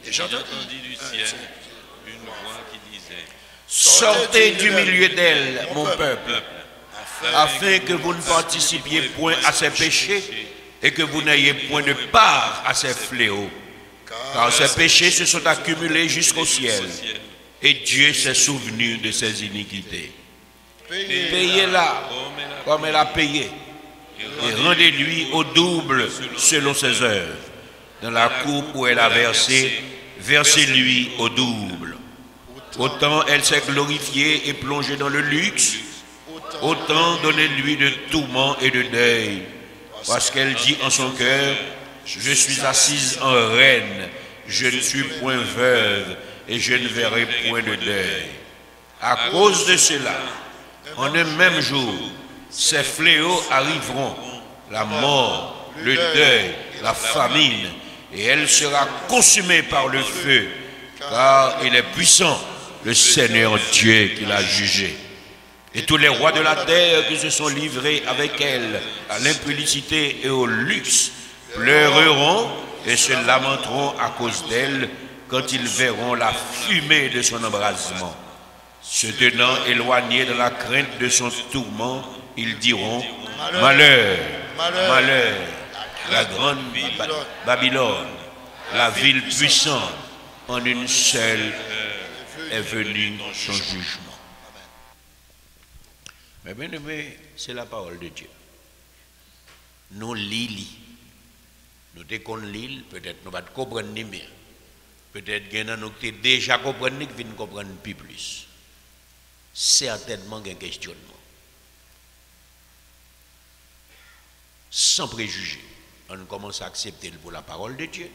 Et j'entendis du ciel une voix qui disait, sortez du milieu d'elle, mon peuple, afin que vous ne participiez point à ses péchés et que vous n'ayez point de part à ses fléaux. Car ses péchés se sont accumulés jusqu'au ciel, et Dieu s'est souvenu de ses iniquités. Payez-la comme elle a payé, et rendez-lui au double selon ses œuvres. Dans la coupe où elle a versé, versez-lui au double. Autant elle s'est glorifiée et plongée dans le luxe, autant donnez-lui de tourments et de deuil, parce qu'elle dit en son cœur, je suis assise en reine, je ne suis point veuve et je ne verrai point de deuil. À cause de cela, en un même jour, ces fléaux arriveront, la mort, le deuil, la famine, et elle sera consumée par le feu, car il est puissant, le Seigneur Dieu qui l'a jugé. Et tous les rois de la terre qui se sont livrés avec elle à l'impudicité et au luxe pleureront et se lamenteront à cause d'elle quand ils verront la fumée de son embrasement. Se tenant éloignés dans la crainte de son tourment, ils diront, malheur, malheur, la grande Babylone, la ville puissante, en une seule heure est venu son jugement. Mais bien aimé, c'est la parole de Dieu. Nous lisons. Nous déconnons l'île, peut-être nous ne comprenons pas bien. Peut-être que nous avons déjà compris, nous ne comprenons plus. Certainement, il y a un questionnement. Sans préjugés, on commence à accepter pour la parole de Dieu.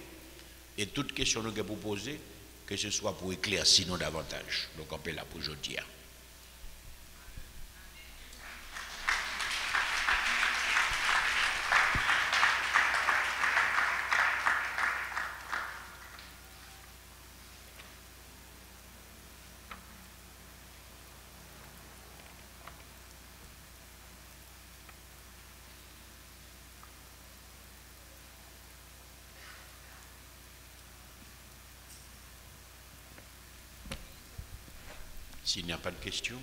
Et toute question que nous poser, que ce soit pour éclaircir nous davantage. Donc on peut là pour aujourd'hui. S'il n'y a pas de questions.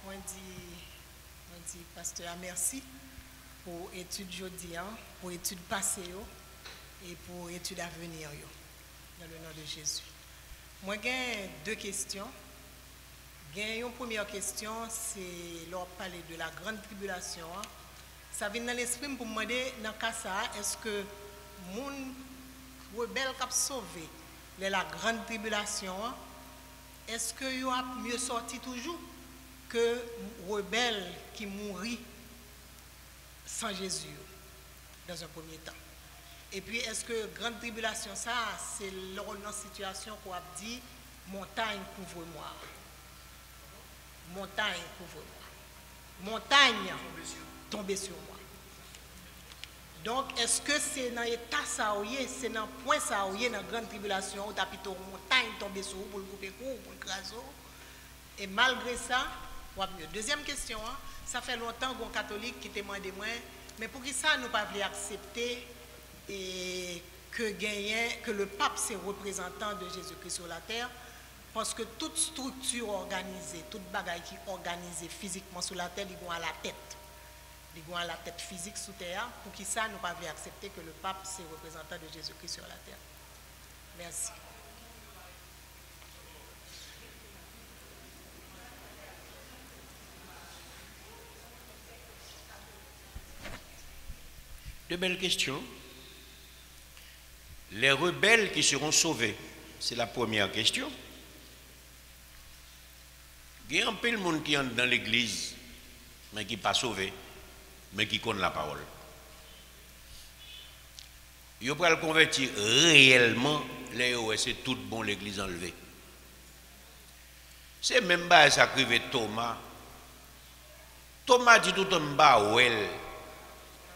Moi dis pasteur, merci pour l'étude aujourd'hui, pour l'étude passée et pour l'étude à venir. Dans le nom de Jésus. Moi j'ai deux questions. Une première question, c'est leur parler de la grande tribulation. Ça vient dans l'esprit pour me demander, dans le cas ça, est-ce que les rebelles qui ont sauvé la grande tribulation, est-ce qu'ils ont mieux sorti toujours que les rebelles qui mourent sans Jésus, dans un premier temps? Et puis, est-ce que la grande tribulation, ça, c'est la situation qu'on a dit, montagne couvre-moi. Montagne couvre-moi. Montagne tomber sur moi. Donc, est-ce que c'est dans l'état ça, c'est dans le point ça, dans la grande tribulation, où tu as plutôt montagne tomber sur vous pour le couper court, pour le craser? Et malgré ça, on va mieux. Deuxième question, ça fait longtemps qu'on catholique qui demande moi, mais pour qui ça nous pas voulu accepter et que le pape c'est représentant de Jésus-Christ sur la terre? Parce que toute structure organisée, toute bagaille qui est organisée physiquement sur la terre, ils vont à la tête. Ils vont à la tête physique sous terre. Pour qui ça, nous ne pouvons pas accepter que le pape, c'est représentant de Jésus-Christ sur la terre. Merci. De belles questions. les rebelles qui seront sauvés? C'est la première question. Il y a un peu de monde qui entre dans l'église, mais qui n'est pas sauvé, mais qui connaît la parole. Il va le convertir réellement, c'est tout bon l'église enlevée. C'est même pas ça qu'écrivait Thomas. Thomas dit tout en bas, well.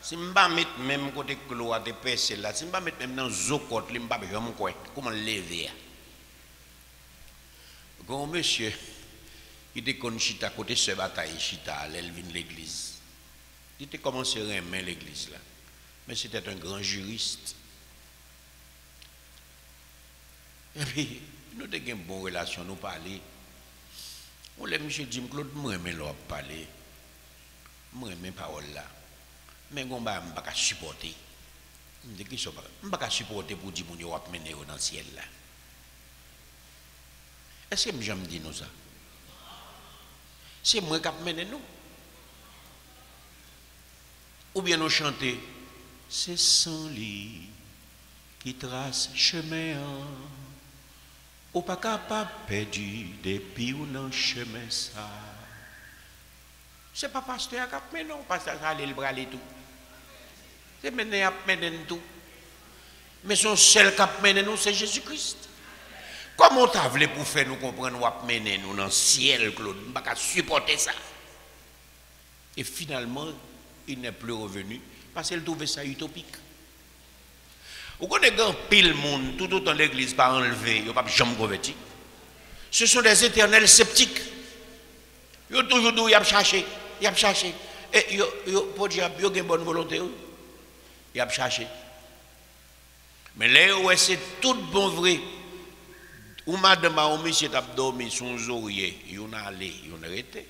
Si je ne pas mettre même côté clos à des personnes là, si je ne pas mettre même dans Zokot, je ne pas jamais quoi, comment lever. Quand monsieur, il était connu chita côté ce bataille chita, elle vient de l'église. Il était commencé à aimer l'église là. Mais c'était un grand juriste. Et puis, nous avons une bonne relation, nous parler. On l'a monsieur Jim Claude, moi j'aime leur parler. Moi j'aime parole là. Mais on ne peut pas supporter. Je ne peux pas supporter pour dire que je vais mener dans le ciel là. Est-ce que je me dis nous ça? C'est moi qui vais mener nous. Ou bien nous chanter, c'est sans lit qui trace chemin. Ou pas capable perdu depuis ou non chemin ça. C'est pas pasteur qui a mené, non, pasteur qui a allé le bras et tout. C'est maintenant qui a mené tout. Mais son seul qui a mené nous, c'est Jésus-Christ. Comment tu as voulu pour faire nous comprendre ou a mené nous dans le ciel, Claude? On ne peut pas supporter ça. Et finalement, il n'est plus revenu parce qu'il trouvait ça utopique. Vous connaissez un pile monde, tout autant l'église pas enlevé, il n'y a pas jamais converti. Ce sont des éternels sceptiques. Ils ont toujours dit, ils ont cherché. Et pour dire, ils ont une bonne volonté. Ils ont cherché. Mais là où c'est tout bon vrai, où madame ou monsieur a dormi son oreiller, ils ont allé, ils ont arrêté.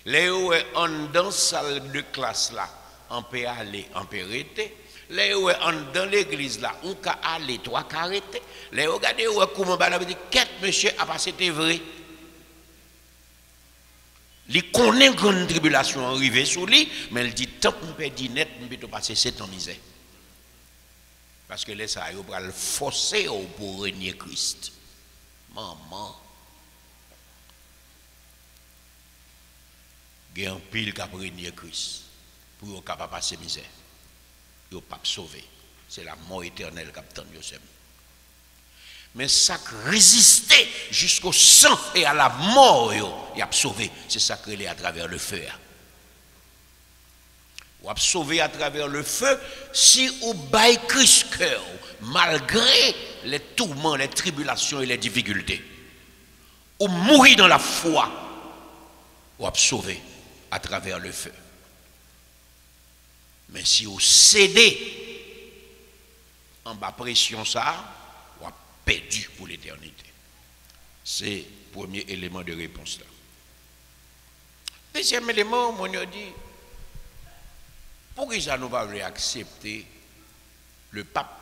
Là où on dans la salle de classe là, on peut aller, on peut arrêter. Là où on dans l'église là, on peut aller, toi qu'à arrêter. Là où regardez où comment on dit, qu'est-ce monsieur a passé, c'était vrai. Il connaît une grande tribulation arrivée sur lui, mais il dit tant qu'on peut dire net, on peut passer 7 ans misère. Parce que là, ça, il va le forcer pour régner Christ. Maman. Il y a un pile qui a régné Christ pour ne pas passer misère. Il ne pas sauver. C'est la mort éternelle qui attend Joseph. Mais ça résister jusqu'au sang et à la mort, il a sauvé. C'est ça qu'il est à travers le feu. Ou a sauvé à travers le feu si ou baille Christ cœur, malgré les tourments, les tribulations et les difficultés. Ou mourir dans la foi, ou a sauvé à travers le feu. Mais si vous cédez en bas pression ça, vous avez perdu pour l'éternité. C'est le premier élément de réponse là. Deuxième élément, on a dit, pourquoi ça nous va accepter le pape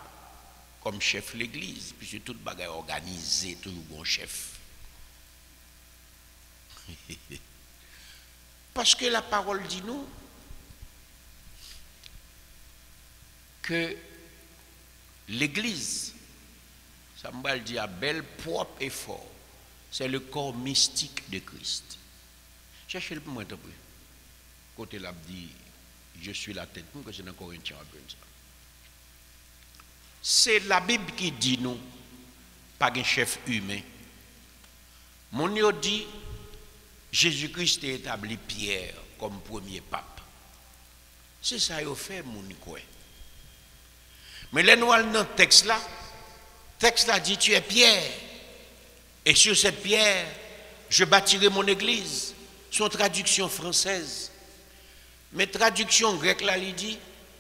comme chef de l'église, puisque toute bagarre organisée, toujours bon chef. Parce que la parole dit nous que l'église, ça me dit à bel, propre et fort, c'est le corps mystique de Christ. Cherchez le point un peu. Côté là dit, je suis la tête, que c'est dans Corinthiens. C'est la Bible qui dit nous, pas un chef humain. Mon Dieu dit, Jésus-Christ a établi Pierre comme premier pape. C'est ça qu'il fait, mon quoi. Mais les noirs dans le texte là dit, tu es Pierre. Et sur cette pierre, je bâtirai mon église. Son traduction française. Mais traduction grecque là, il dit,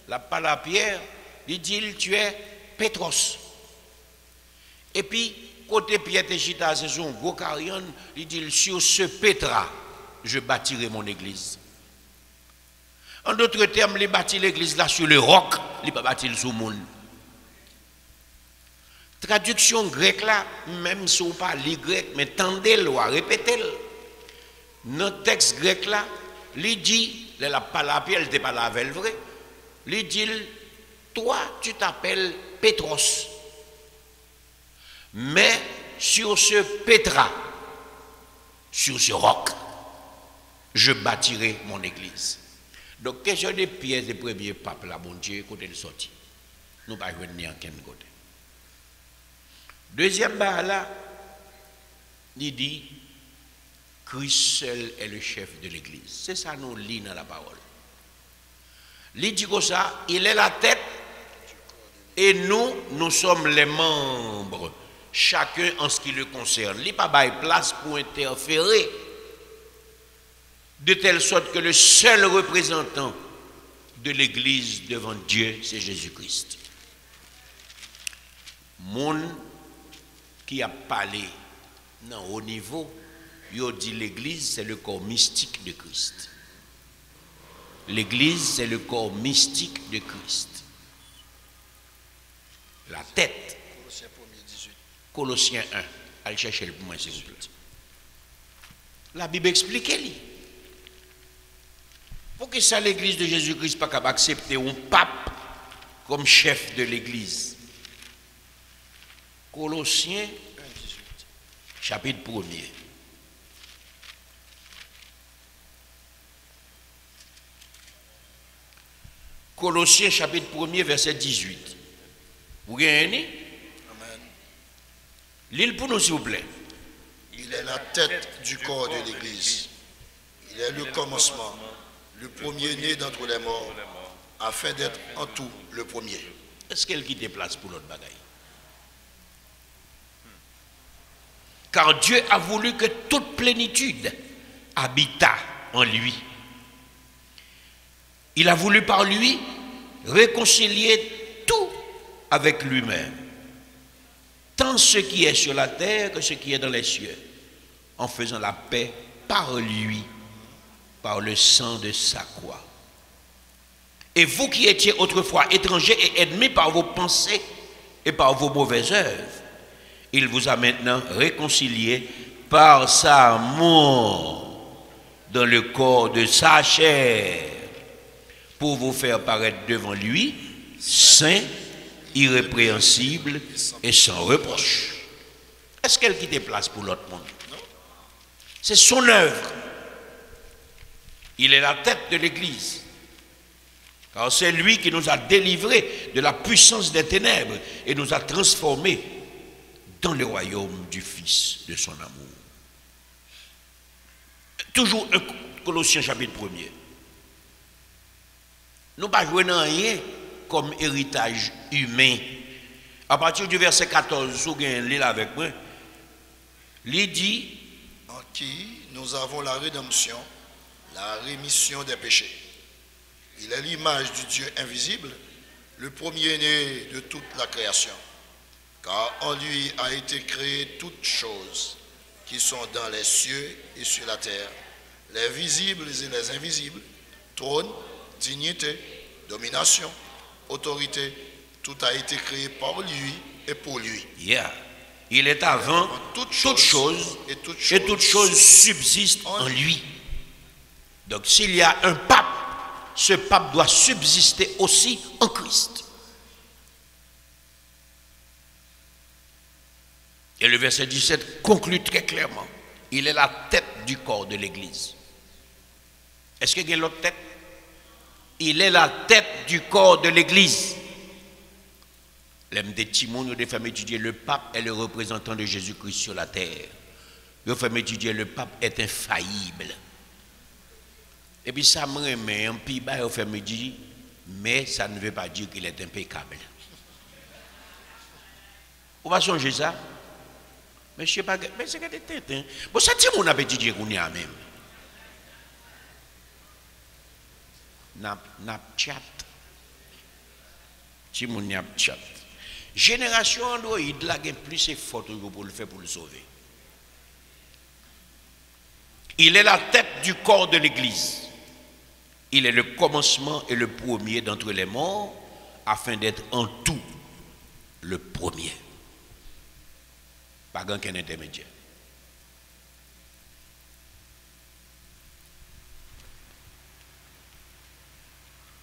la parole Pierre, il dit, tu es Pétros. Et puis, côté Pierre Téchita, c'est son gros carrion, il dit, sur ce Pétra, je bâtirai mon église. En d'autres termes, il bâtit l'église là sur le roc, il ne pas bâtir sur le monde. Traduction grecque là, même si on parle grec, mais tendez-le ou répétez-le. Notre texte grec là, il dit, la parole Pierre, elle n'était pas la vrai, il dit, toi, tu t'appelles Pétros. Mais sur ce pétrin, sur ce roc, je bâtirai mon église. Donc, question des pièces des premiers papes, là, bon Dieu, côté de sortie. Nous ne pouvons pas venir en quel côté. Deuxième barre là, il dit, Christ seul est le chef de l'église. C'est ça nous lit dans la parole. Il dit comme ça, il est la tête et nous sommes les membres, chacun en ce qui le concerne. Il n'y a pas de place pour interférer, de telle sorte que le seul représentant de l'église devant Dieu, c'est Jésus-Christ. Monde qui a parlé dans haut niveau, il dit l'église, c'est le corps mystique de Christ. L'église, c'est le corps mystique de Christ. La tête. Colossiens 1. Allez chercher le point, s'il vous plaît. La Bible explique. Pour que ça, l'église de Jésus-Christ pas capable d'accepter un pape comme chef de l'église. Colossiens 1, chapitre 1er. Colossiens chapitre 1er, verset 18. Vous gagnez? Amen. L'île pour nous, s'il vous plaît. Il est la tête du corps de l'Église. Il est le commencement, le premier-né d'entre les morts, afin d'être en tout le premier. Est-ce qu'elle quitte place pour l'autre bagaille? Car Dieu a voulu que toute plénitude habitât en lui. Il a voulu par lui réconcilier tout avec lui-même, tant ce qui est sur la terre que ce qui est dans les cieux, en faisant la paix par lui, par le sang de sa croix. Et vous qui étiez autrefois étrangers et ennemis par vos pensées et par vos mauvaises œuvres, il vous a maintenant réconciliés par sa mort dans le corps de sa chair, pour vous faire paraître devant lui, saint, irrépréhensible et sans reproche. Est-ce qu'elle quitte place pour l'autre monde? C'est son œuvre. Il est la tête de l'Église. Car c'est lui qui nous a délivrés de la puissance des ténèbres et nous a transformés dans le royaume du Fils de son amour. Toujours Colossiens chapitre 1er. Nous ne pas jouer dans rien comme héritage humain. À partir du verset 14, vous avez lu avec moi, il dit, en qui nous avons la rédemption, la rémission des péchés. Il est l'image du Dieu invisible, le premier-né de toute la création. Car en lui a été créé toutes choses qui sont dans les cieux et sur la terre, les visibles et les invisibles, trône, dignité, domination, autorité, tout a été créé par lui et pour lui. Yeah. Il est avant toutes choses et toutes choses subsistent en lui. Donc s'il y a un pape, ce pape doit subsister aussi en Christ. Et le verset 17 conclut très clairement. Il est la tête du corps de l'Église. Est-ce qu'il y a l'autre tête? Il est la tête du corps de l'Église. L'aime des Timon ou des femmes étudiées, le pape est le représentant de Jésus-Christ sur la terre. Les femmes étudiées, le pape est infaillible. Et puis ça me remet un peu bas aux femmes étudiées, mais ça ne veut pas dire qu'il est impeccable. On va changer ça. Mais je ne sais pas, mais c'est que des têtes. Hein? Bon, ça dit mon appétit qu'on y a même. Snapchat. Si mon Snapchat. Génération Android, là, il y a plus de photos pour le faire pour le sauver. Il est la tête du corps de l'Église. Il est le commencement et le premier d'entre les morts, afin d'être en tout le premier. Pas qu'un intermédiaire.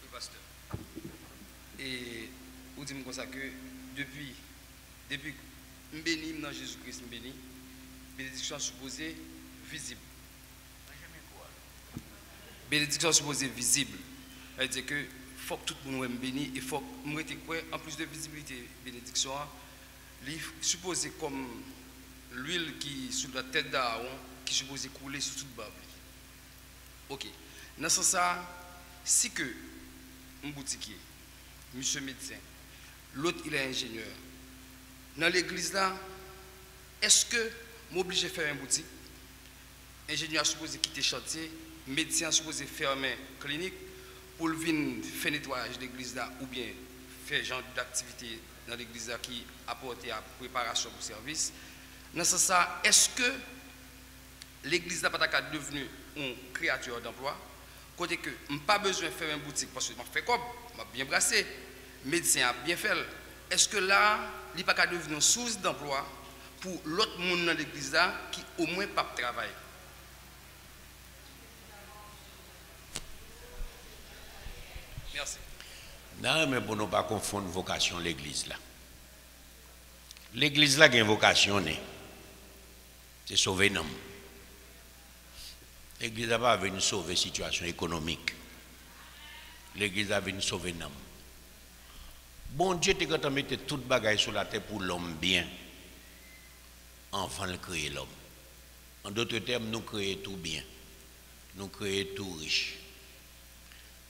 Oui, pasteur. Et vous dites comme ça que depuis béni dans Jésus-Christ, béni. Bénédiction supposée visible. Bénédiction supposée visible. C'est-à-dire que faut que tout le monde soit béni et faut que en plus de visibilité, bénédiction, il supposé comme l'huile qui est sur la tête d'Aaron, qui est supposée couler sur toute Bible. Ok. Dans ce sens, si que un boutiquier, monsieur médecin, l'autre il est ingénieur, dans l'église là, est-ce que m'oblige à faire une boutique? Ingénieur supposé quitter le chantier, médecin supposé fermer clinique pour venir faire nettoyage de l'église là ou bien faire genre d'activité dans l'église là qui apporte à préparation pour service. Dans ce sens, est-ce que l'église n'a pas devenu une créature d'emploi? Côté que je n'ai pas besoin de faire une boutique parce que je fais comme, je bien brassé, médecin a bien fait. Est-ce que là, il n'est pas devenu une source d'emploi pour l'autre monde dans l'église là qui au moins pas travailler? Merci. Non, mais pour ne pas confondre vocation l'église là. L'église là a une vocation, c'est sauver l'homme. L'église n'a pas venu sauver la situation économique. L'église a venu sauver l'homme. Bon Dieu, tu as mis toute bagaille sur la terre pour l'homme bien. Enfin, le créer l'homme. En d'autres termes, nous créons tout bien. Nous créons tout riche.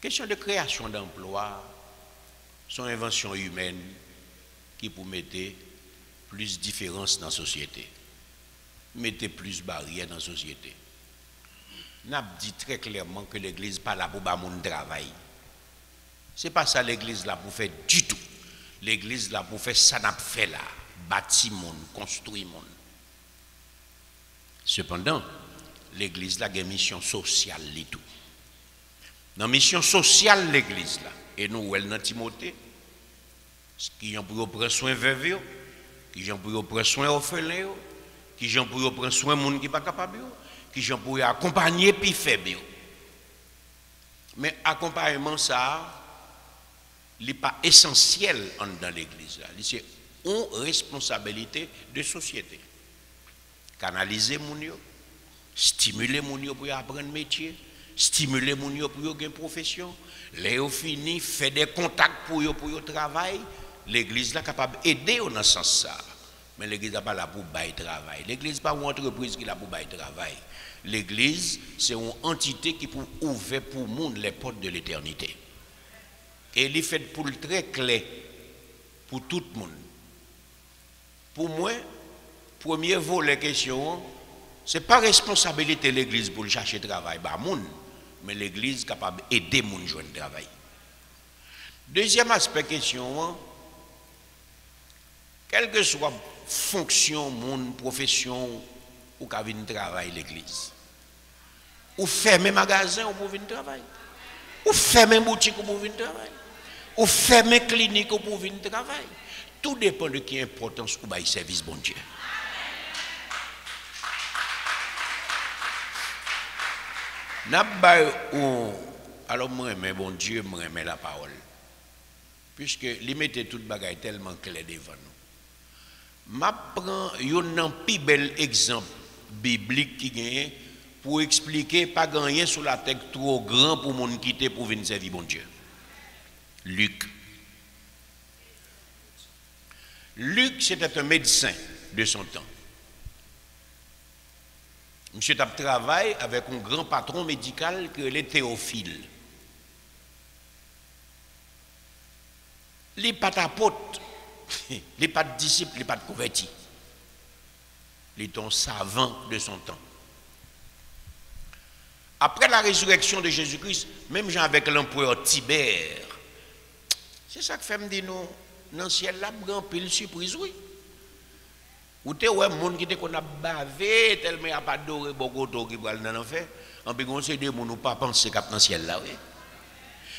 Question de création d'emploi, sont inventions humaines qui pour mettre plus de différence dans la société. Mettre plus de barrières dans la société. N'a dit très clairement que l'église n'est pas là pour mon travail. Ce n'est pas ça l'église là pour faire du tout. L'église là pour faire ça n'a fait là. Bâtir monde, construire monde. Cependant, l'église là a une mission sociale et tout. Dans la mission sociale de l'église là, et nous, elle dans Timothée, qui ont pour prendre soin veuve, qui ont pour prendre soin orphelin, qui ont pour prendre soin monde qui pas capable, qui ont pour accompagner puis faible. Mais accompagnement ça, il n'est pas essentiel dans l'église là. C'est une responsabilité de société. Canaliser mon yo, stimuler mon yo pour apprendre métier. Stimuler les gens pour avoir une profession, les gens fini, faire des contacts pour leur travail. L'église est capable d'aider dans ce sens. Mais l'église n'est pas là pour bailler travail. L'église n'est pas une entreprise qui est là pour bailler travail. L'église, c'est une entité qui peut ouvrir pour le monde les portes de l'éternité. Et elle est faite pour le très clair, pour tout le monde. Pour moi, premier volet question, ce n'est pas responsabilité de l'église pour chercher travail, mais l'église est capable d'aider les gens à jouer travail. Deuxième aspect question, quelle que soit fonction, mon profession, ou qu'à venir travailler l'église. Ou fermer un magasin ou pour venir travailler. Ou fermer une boutique ou pour venir travailler. Ou fermer une clinique ou pour venir travailler. Tout dépend de qui importance ou bail service bon Dieu. Alors moi, mais bon Dieu, moi, mais la parole. Puisque il mettait toute bagaille tellement clair devant nous. Je prends un plus bel exemple biblique qui gagne pour expliquer pas gagner sur la terre trop grand pour mon quitter pour venir servir bon Dieu. Luc. Luc, c'était un médecin de son temps. Monsieur a travaillé avec un grand patron médical que est Théophile. Il n'est pas d'apôtre, il n'est pas de disciple, il n'est pas de converti. Il est un savant de son temps. Après la résurrection de Jésus-Christ, même Jean avec l'empereur Tibère, c'est ça que fait me dire nous, dans le ciel, là, grand pile surprise, oui. Ou te ouais monde qui te qu'on a bavé tellement y a pas doré bogoto qui va dans l'enfer en puis on sait des monde ou pas penser cap dans ciel là oui.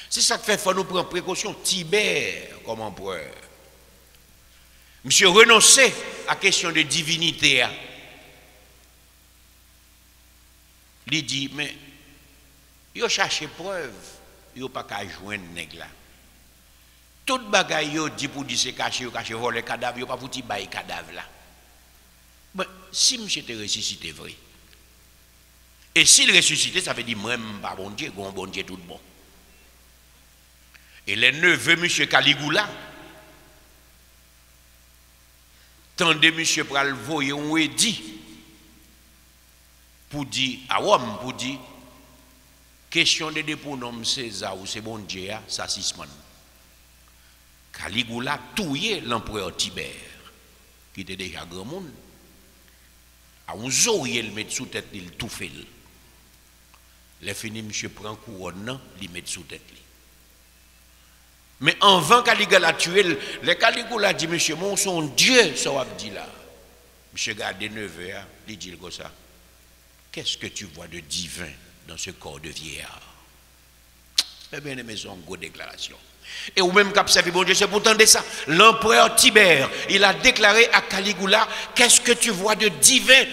C'est ça que fait faut nous prendre précaution. Tibère comme empereur. Monsieur renoncer à question de divinité. Il dit mais yo cherche preuve, yo pas qu'à joindre nèg là. Toute bagaille yo dit pour dire c'est caché, yo caché voler cadavre, yo pas pour ti bail cadavre là. Ben, si monsieur était ressuscité, vrai. Et s'il ressuscité, ça veut dire, moi, pas bon Dieu, bon Dieu tout bon. Et les neveux, monsieur Caligula, tandis monsieur pral voyer on dit pour dire à Rome, pour dire question de dépôt nom César ou c'est bon Dieu, ça c'est man. Caligula touye l'empereur Tibère, qui était déjà grand monde. À un jour, il met sous tête, il tout fait. Les fini, monsieur prend couronne, il met sous tête. Mais avant Caligula tuer, les Caligula dit, monsieur, mon son Dieu, ça va dire là. Monsieur garde 9 heures, il dit comme ça. Qu'est-ce que tu vois de divin dans ce corps de vieillard? Eh bien, aimé, c'est une grosse déclaration. Et ou même cap servi bon Dieu, c'est pourtant de ça. L'empereur Tibère, il a déclaré à Caligula, qu'est-ce que tu vois de divin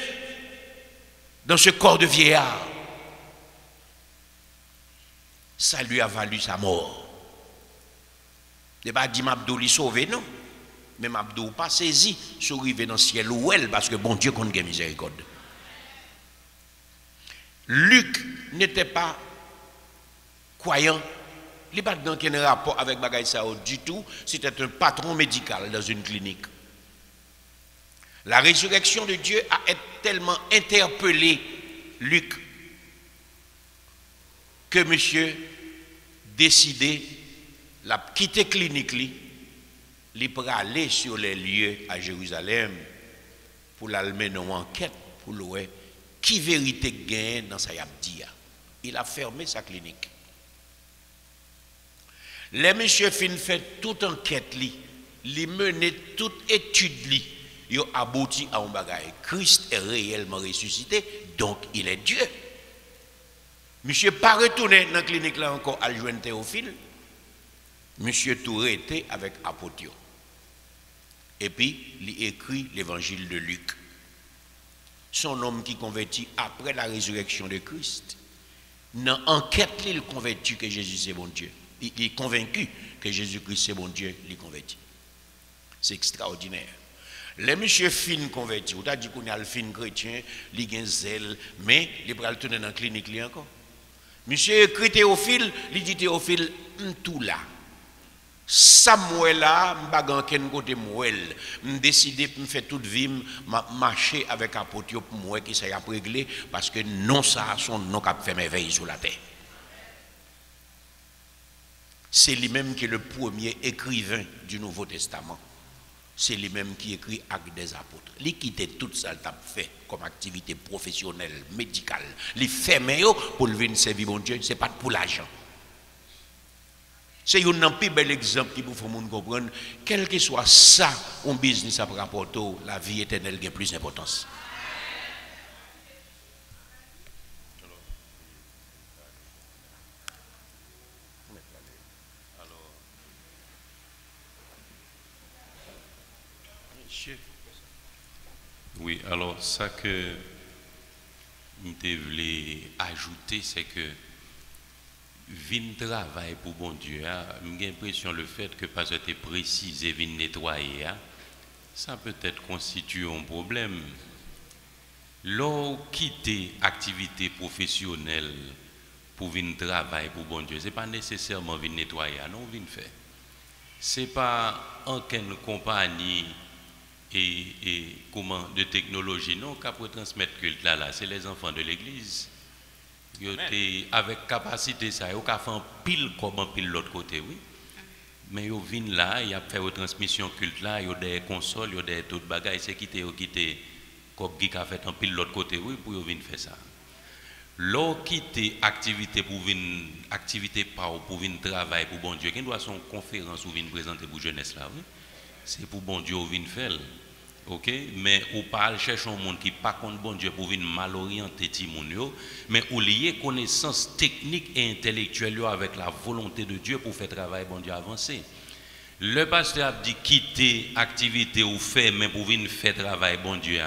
dans ce corps de vieillard? Ça lui a valu sa mort. Il pas dit Mabdou lui sauver, non. Mais Mabdou pas saisi, s'arriver dans le ciel ou elle, parce que bon Dieu compte miséricorde. Luc n'était pas croyant. Il n'y a pas de rapport avec Bagay Sao du tout. C'était un patron médical dans une clinique. La résurrection de Dieu a tellement interpellé Luc que monsieur décidé de quitter la clinique, il pour aller sur les lieux à Jérusalem pour l'amener en enquête pour voir qui vérité gagne dans sa yabdia. Il a fermé sa clinique. Les messieurs fin fait toute enquête, li mené toute étude, il a abouti à un bagage. Christ est réellement ressuscité, donc il est Dieu. Monsieur pas retourné dans la clinique là encore à joindre Théophile. Monsieur tout était avec Apotio. Et puis, il écrit l'évangile de Luc. Son homme qui convertit après la résurrection de Christ. Dans l'enquête, il convertit que Jésus c'est bon Dieu. Il est convaincu que Jésus-Christ c'est bon Dieu, il convertit. C'est extraordinaire. Les messieurs fins convertis, ou t'as dit qu'on a le fin chrétien, il a un zèle, mais il va retourner dans la clinique encore. Monsieur écrit Théophile, il dit Théophile, tout là. Samuel là, m'bagan ken côté mouel, m'décider pour me faire toute vie, marcher avec Apotio pour moi qui ça y a réglé parce que non ça son nom qui fait merveille sur la terre. C'est lui-même qui est le premier écrivain du Nouveau Testament. C'est lui-même qui écrit Actes des Apôtres. Il quitte tout ça qu'il a fait comme activité professionnelle, médicale. Il fait pour venir servir mon Dieu, ce n'est pas pour l'argent. C'est un plus bel exemple qui vous fait comprendre, quel que soit ça, un business à rapporter, la vie éternelle a plus d'importance. Oui, alors ça que je voulais ajouter, c'est que vin travail pour bon Dieu, j'ai l'impression le fait que parce que tu es précisé, vin nettoyer, ça peut-être constitue un problème. Lorsqu'on quitte activité professionnelle pour venir travailler pour bon Dieu, ce n'est pas nécessairement venir nettoyer, non, venir faire. Ce n'est pas aucune compagnie et comment de technologie, non, qu'à pour transmettre culte là, c'est les enfants de l'église. Avec capacité, ça, ils ont fait un pile comme un pile de l'autre côté, oui. Mais ils viennent là, ils ont fait une transmission culte là, ils ont des consoles, ils ont des tout bagages, c'est quitté, comme qui a fait un pile de l'autre côté, oui, pour venir faire ça. L'autre quitter activité pour venir, activité pour venir travailler pour bon Dieu, qui doit son conférence ou venir présenter pour jeunesse là, oui. C'est pour bon Dieu ou venir faire. OK, mais ou pas chercher un monde qui pas contre bon Dieu pour venir mal orienter ti moun yo, mais ou lier connaissance technique et intellectuelle avec la volonté de Dieu pour faire travail bon Dieu avancer. Le pasteur a dit quitter activité ou faire mais pour venir faire travail bon Dieu.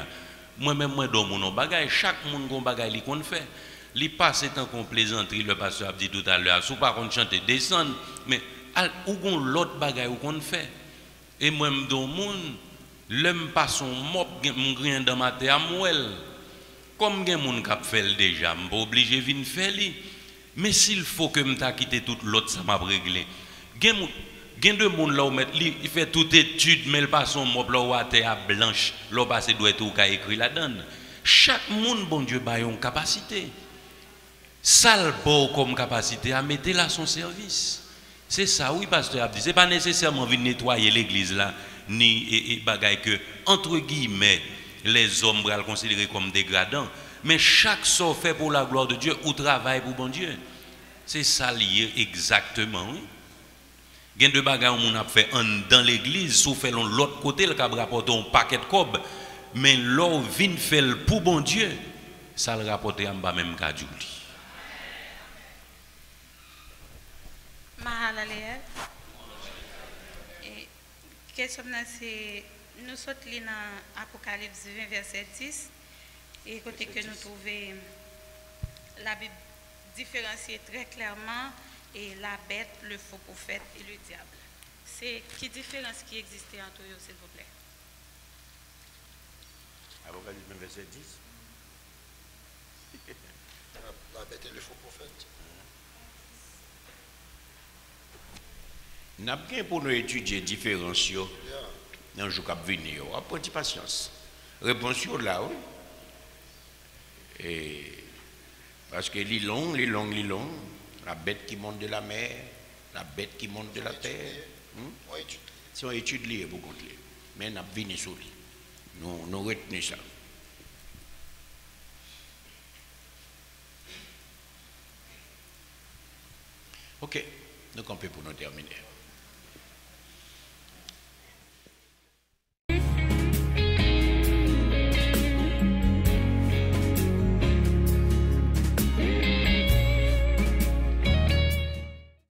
Moi même moi dans mon bagage, chaque monde gon bagage li qu'on fait. Li passe tant qu'on plaisanterie le pasteur a dit tout à l'heure, sous pas qu'on chanter descendre, mais ou gon l'autre bagage ou qu'on fait. Et moi dans monde L'homme pas son mop rien dans ma terre mouel. Comme gen moun k'ap fait déjà, m'pa obligé vinn faire li. Mais s'il faut que m'ta quitter tout l'autre ça m'a réglé. Gen de moun là ou met li, il fait toute étude mais il pas son mop là ou à terre blanche, là passer doit tout ka écrit là-dedans. Chaque monde bon Dieu ba yon capacité. Sal bon comme capacité à mettre là son service. C'est ça oui pasteur a dit, c'est pas nécessairement venir nettoyer l'église là ni bagay que entre guillemets les hommes vont le considérer comme dégradants, mais chaque sort fait pour la gloire de Dieu ou travail pour bon Dieu. C'est ça lié exactement. Oui. Il y a deux bagages qu'on a fait dans l'église, sous fait l'autre côté, le cap rapporte un paquet de cob, mais l'or vient faire pour bon Dieu, ça le rapporte en bas même qu'à Julie. Mahalalel. Et question c'est nous sommes dans Apocalypse 20 verset 10 et côté que nous trouvons la Bible différencier très clairement et la bête, le faux prophète et le diable. C'est qui différence qui existait entre eux, s'il vous plaît? Apocalypse 20 verset 10. La bête et le faux prophète. Nous avons bien pour nous étudier différence dans le jour qui vient venir. Prenez patience. Réponse là, oui. Et parce que les longs, la bête qui monte de la mer, la bête qui monte de la terre. Si on étudie pour compter. Mais nous avons venu sur lui. Nous retenons ça. Ok, nous campons pour nous terminer.